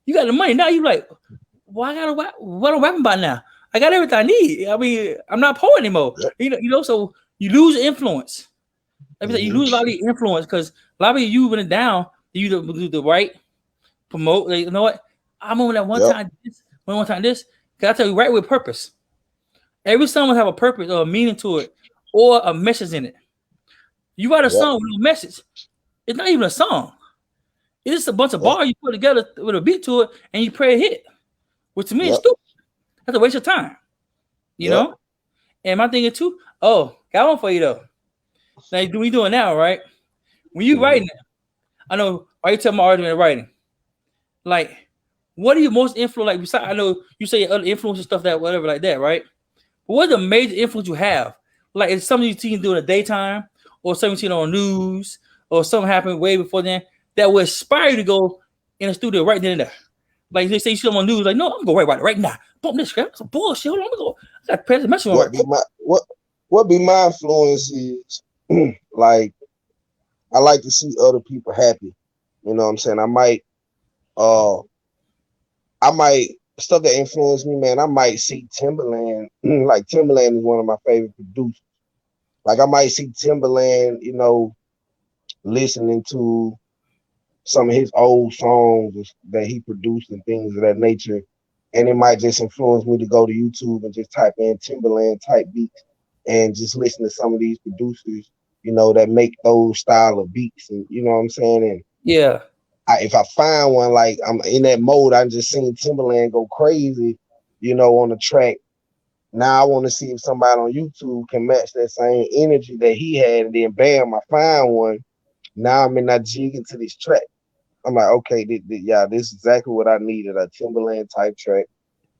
You got the money. Now you like, well, I gotta what I'm rapping about now. I got everything I need. I mean, I'm not a poet anymore. You know, so you lose influence. Like I said, you lose a lot of the influence because a lot of you went it down. You do the right, promote. Like, you know what? I remember that one time this. Cause I tell you, write with purpose. Every song will have a purpose or a meaning to it, or a message in it. You write a song with no message. It's not even a song. It's just a bunch of bars you put together with a beat to it, and you pray a hit. Which to me is stupid. That's a waste of time. You know? And my thing is too, got one for you though. Now we doing now, right? When you writing it, I know why you tell my argument of writing. Like, what are you most influenced? Like, besides, I know you say other influences stuff that whatever like that, right? But what's the major influence you have? Like, it's something you see do in the daytime, or something you see on the news, or something happened way before then that will inspire you to go in the studio right then and there. Like they say, you see them on the news, like, no, I'm gonna write right now. Boom, this crap, some bullshit. Hold on, I'm gonna go. I got to pass the message on. What be my influence is like I like to see other people happy. You know what I'm saying? I might stuff that influence me, man. I might see Timbaland. Like Timbaland is one of my favorite producers. Like I might see Timberland, you know, listening to some of his old songs that he produced and things of that nature. And it might just influence me to go to YouTube and just type in Timberland type beats and just listen to some of these producers, you know, that make those style of beats. And you know what I'm saying? And Yeah. if I find one, like I'm in that mode, I just seen Timberland go crazy, you know, on the track. Now I want to see if somebody on YouTube can match that same energy that he had, and then bam, I find one. Now I'm in that jig into this track. I'm like, okay, yeah, this is exactly what I needed, a Timberland type track.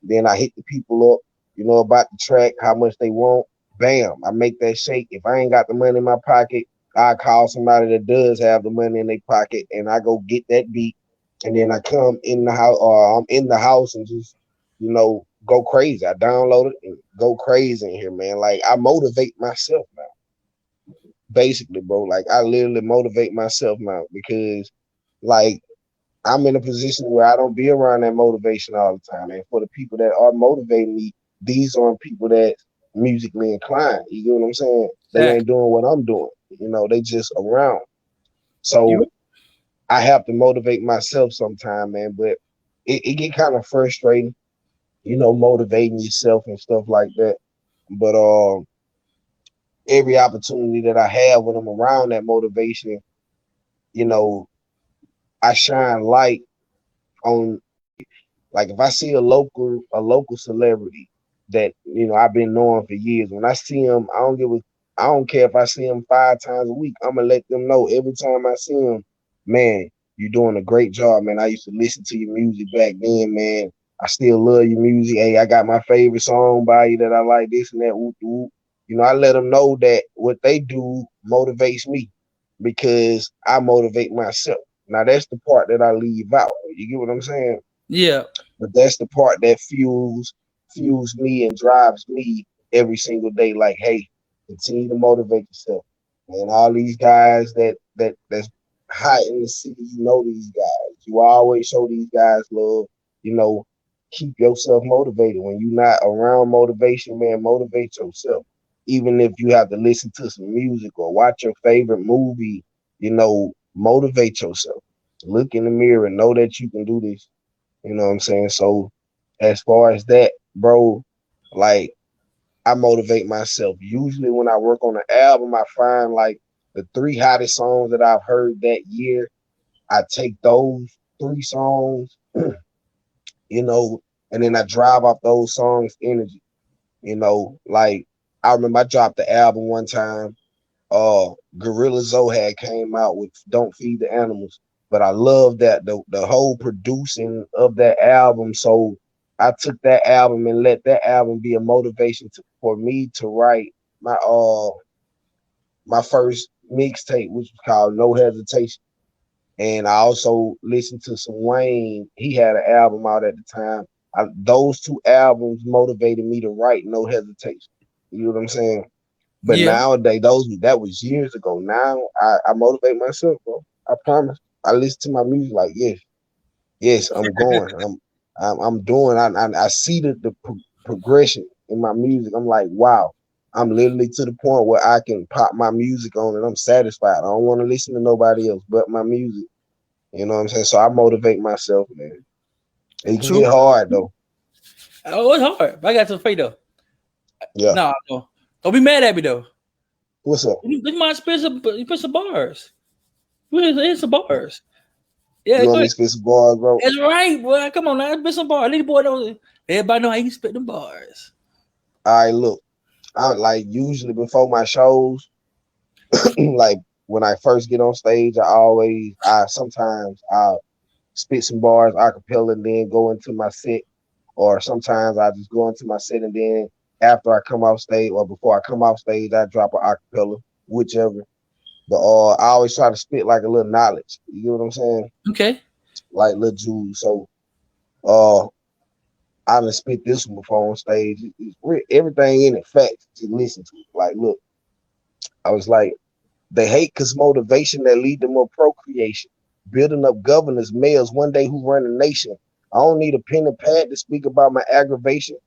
Then I hit the people up, you know, about the track, how much they want. Bam, I make that shake. If I ain't got the money in my pocket, I call somebody that does have the money in their pocket, and I go get that beat. And then I come in the house, or I'm in the house and just, you know, go crazy. I download it and go crazy in here, man. Like I motivate myself now, basically, bro. Like I literally motivate myself now because, like, I'm in a position where I don't be around that motivation all the time. And for the people that are motivating me, these aren't people that musically inclined. You get what I'm saying? They Exactly. ain't doing what I'm doing. You know, they just around. So You I have to motivate myself sometime, man. But it get kind of frustrating, you know, motivating yourself and stuff like that. But every opportunity that I have when I'm around that motivation, you know, I shine light on. Like if I see a local celebrity that you know I've been knowing for years, when I see him, I don't care if I see him 5 times a week. I'm gonna let them know every time I see him, man, you're doing a great job, man. I used to listen to your music back then, man. I still love your music. Hey, I got my favorite song by you that I like, this and that. Whoop, whoop. You know, I let them know that what they do motivates me because I motivate myself. Now that's the part that I leave out. You get what I'm saying? yeah. But that's the part that fuels me and drives me every single day. Like, hey, continue to motivate yourself. And all these guys that's hot in the city, you know these guys. You always show these guys love. You know, keep yourself motivated. When you're not around motivation, man, motivate yourself. Even if you have to listen to some music or watch your favorite movie, you know, motivate yourself. Look in the mirror and know that you can do this. You know what I'm saying? So as far as that, bro, like I motivate myself. Usually when I work on an album, I find like the 3 hottest songs that I've heard that year. I take those 3 songs, you know, and then I drive off those songs energy. You know, like I remember I dropped the album one time. Gorilla Zoe had came out with Don't Feed the Animals, but I love that the whole producing of that album. So I took that album and let that album be a motivation for me to write my first mixtape, which was called No Hesitation. And I also listened to some Wayne. He had an album out at the time. Those 2 albums motivated me to write No Hesitation. You know what I'm saying? But Yeah. nowadays, that was years ago. Now I motivate myself, bro. I promise. I listen to my music like, yes, I'm going. I'm doing. I see the progression in my music. I'm like, wow. I'm literally to the point where I can pop my music on and I'm satisfied. I don't want to listen to nobody else but my music. You know what I'm saying? So I motivate myself, man. It can True. get hard though. Oh, it's hard. But I got to say though. Yeah. No. Don't be mad at me though. What's up? Look my spit some bars. Here's some bars. Yeah, You go want me ahead. to spit some bars, bro? That's right, boy. Come on now, spit some bars. Little boy knows. Everybody know how you spit them bars. All right, look. I like usually before my shows, like when I first get on stage, I sometimes I'll spit some bars acapella and then go into my set, or sometimes I just go into my set and then after I come off stage or before I come off stage, I drop an acapella, whichever. But I always try to spit like a little knowledge. You get what I'm saying? Okay. Like little jewels. So uh I done spit this one before on stage. Everything in it facts to listen to. Like, look, I was like, they hate because motivation that lead to more procreation. Building up governors, mayors, one day who run a nation. I don't need a pen and pad to speak about my aggravation.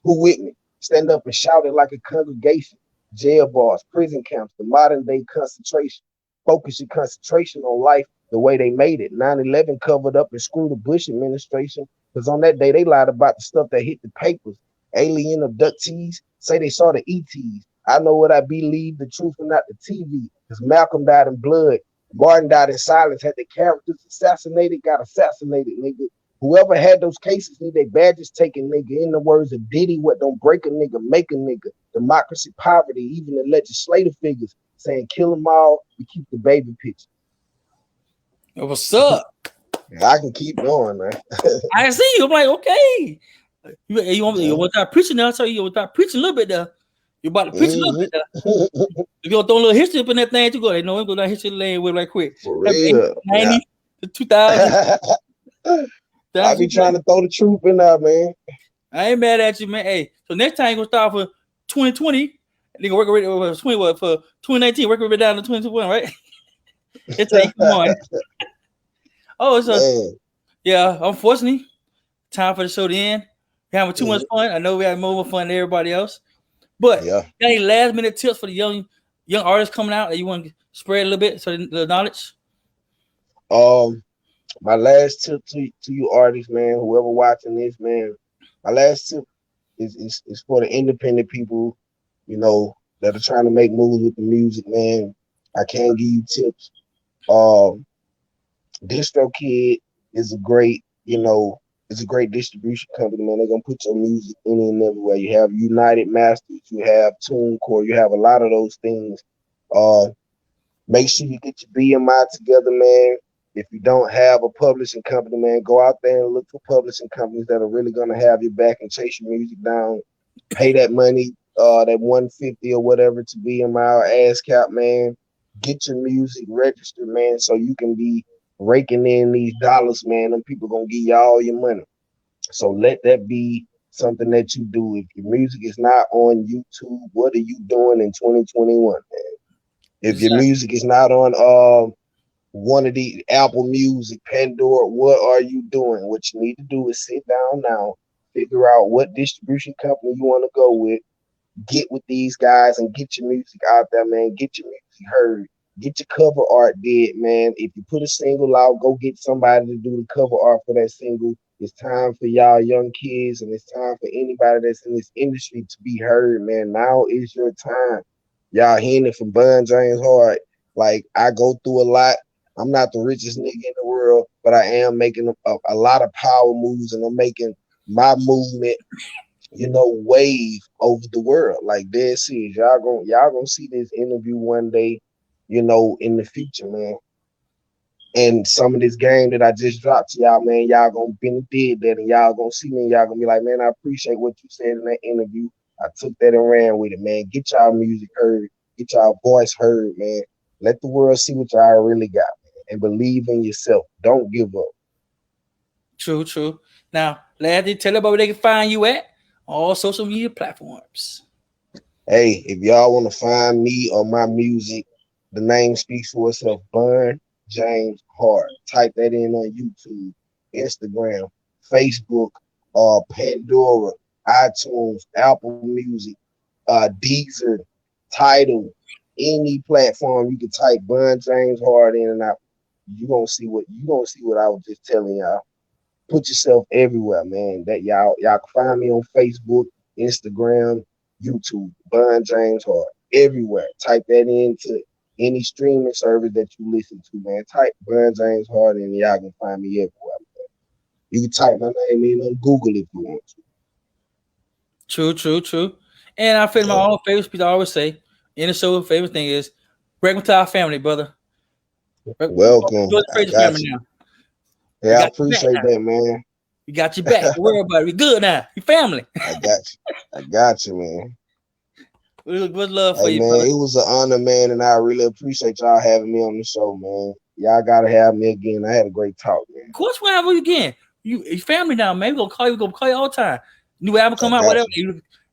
Who with me? Stand up and shout it like a congregation. jail bars, prison camps, the modern day concentration. Focus your concentration on life the way they made it. 9/11 covered up and screwed the Bush administration because on that day they lied about the stuff that hit the papers. Alien abductees say they saw the ETs. I know what I believe, the truth and not the TV. Because Malcolm died in blood. Martin died in silence. Had the characters assassinated, got assassinated, nigga. Whoever had those cases need their badges taken, nigga. In the words of Diddy, what don't break a nigga, make a nigga. Democracy, poverty, even the legislative figures saying kill them all, we keep the baby picture. What's up? I can keep going, man. I see you. I'm like, okay. You want to start preaching now? So you want to start preaching a little bit there. You're about to preach a little bit there. If you don't throw a little history up in that thing, you go, no, I'm going to history lane with right quick. For real. 90 to 2000. I be trying to throw the truth in there, man. I ain't mad at you, man. Hey, so next time you're going to start for 2020. They gonna work for 2019, work it down to 2021, right? It's like, come on. Oh, so yeah, unfortunately, time for the show to end. We're having too much fun. I know we have more fun than everybody else. But got any last minute tips for the young artists coming out that you want to spread a little bit so the knowledge? My last tip to you artists, man, whoever watching this, man, my last tip is for the independent people, you know, that are trying to make moves with the music, man. I can't give you tips. DistroKid is a great, it's a great distribution company, man. They're gonna put your music in and everywhere. You have United Masters, you have TuneCore, you have a lot of those things. Make sure you get your BMI together, man. If you don't have a publishing company, man, go out there and look for publishing companies that are really gonna have your back and chase your music down. Pay that money, that $150 or whatever to BMI or ASCAP, man. Get your music registered, man, so you can be raking in these dollars, man. Them people gonna give you all your money. So let that be something that you do. If your music is not on YouTube, what are you doing in 2021, man? If your music is not on one of the Apple Music, Pandora, what are you doing? What you need to do is sit down now, figure out what distribution company you want to go with, get with these guys and get your music out there, man. Get your music heard. Get your cover art did, man. If you put a single out, go get somebody to do the cover art for that single. It's time for y'all young kids, and it's time for anybody that's in this industry to be heard, man. Now is your time. Y'all hearing it from Bun James Hard. Like, I go through a lot. I'm not the richest nigga in the world, but I am making a lot of power moves, and I'm making my movement, wave over the world. Like, dead serious. Y'all gonna see this interview one day, in the future, man. And some of this game that I just dropped to y'all, man, y'all gonna did that, and y'all gonna see me, and y'all gonna be like, man, I appreciate what you said in that interview. I took that and ran with it, man. Get y'all music heard, get y'all voice heard, man. Let the world see what y'all really got, man. And believe in yourself. Don't give up. True. Now, Larry, tell everybody where they can find you at all social media platforms. Hey, if y'all want to find me or my music, the name speaks for itself. Bun James Hard. Type that in on YouTube, Instagram, Facebook, Pandora, iTunes, Apple Music, Deezer, Tidal, any platform you can type Bun James Hard in, and out. You gonna see what I was just telling y'all. Put yourself everywhere, man. That y'all can find me on Facebook, Instagram, YouTube, Bun James Hard, everywhere. Type that into any streaming service that you listen to, man. Type Bun James Hard and y'all can find me everywhere, man. You can type my name in on Google if you want to. True. And I feel my own favorite speech I always say in the show, favorite thing is welcome to our family, brother. Welcome. Yeah, I appreciate that, man. We got your back. Don't worry about it. We good now. You family. I got you, man. What's love for you, man, brother? It was an honor, man, and I really appreciate y'all having me on the show, man. Y'all gotta have me again. I had a great talk, man. Of course we'll have you again. You family now, man. We're gonna call you all the time. New album come out, whatever.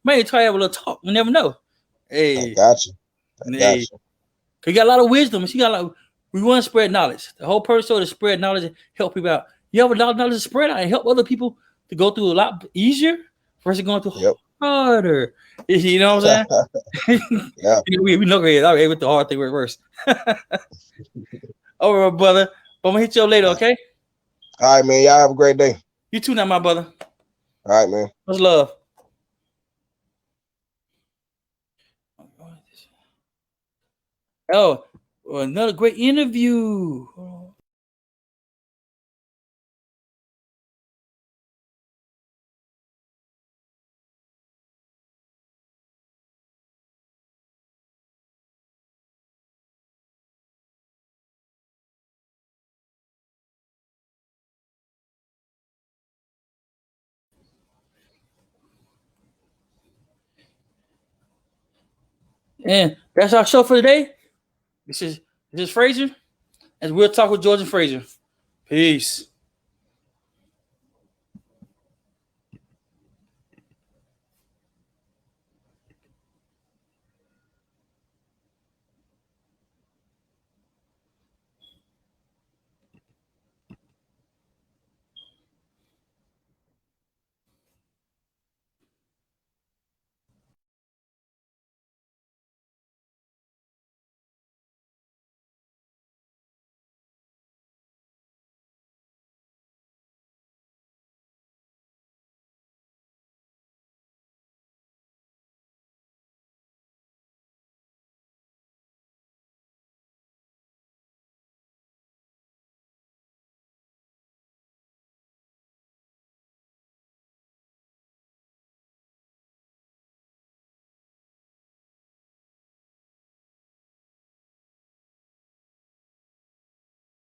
Man, try to have a little talk. You never know. Hey, I got you. Got you. You got a lot of wisdom. We want to spread knowledge. The whole purpose is to spread knowledge and help people out. You have a lot of knowledge to spread out and help other people to go through a lot easier versus going through harder. You know what I'm saying? Yeah. we know great. All right, with the hard thing worse. All right, brother. I'm gonna hit you up later, okay? All right, man. Y'all have a great day. You too now, my brother. All right, man. Much love. Oh, another great interview. And that's our show for today. This is Frazier, and we'll talk with George and Frazier. Peace.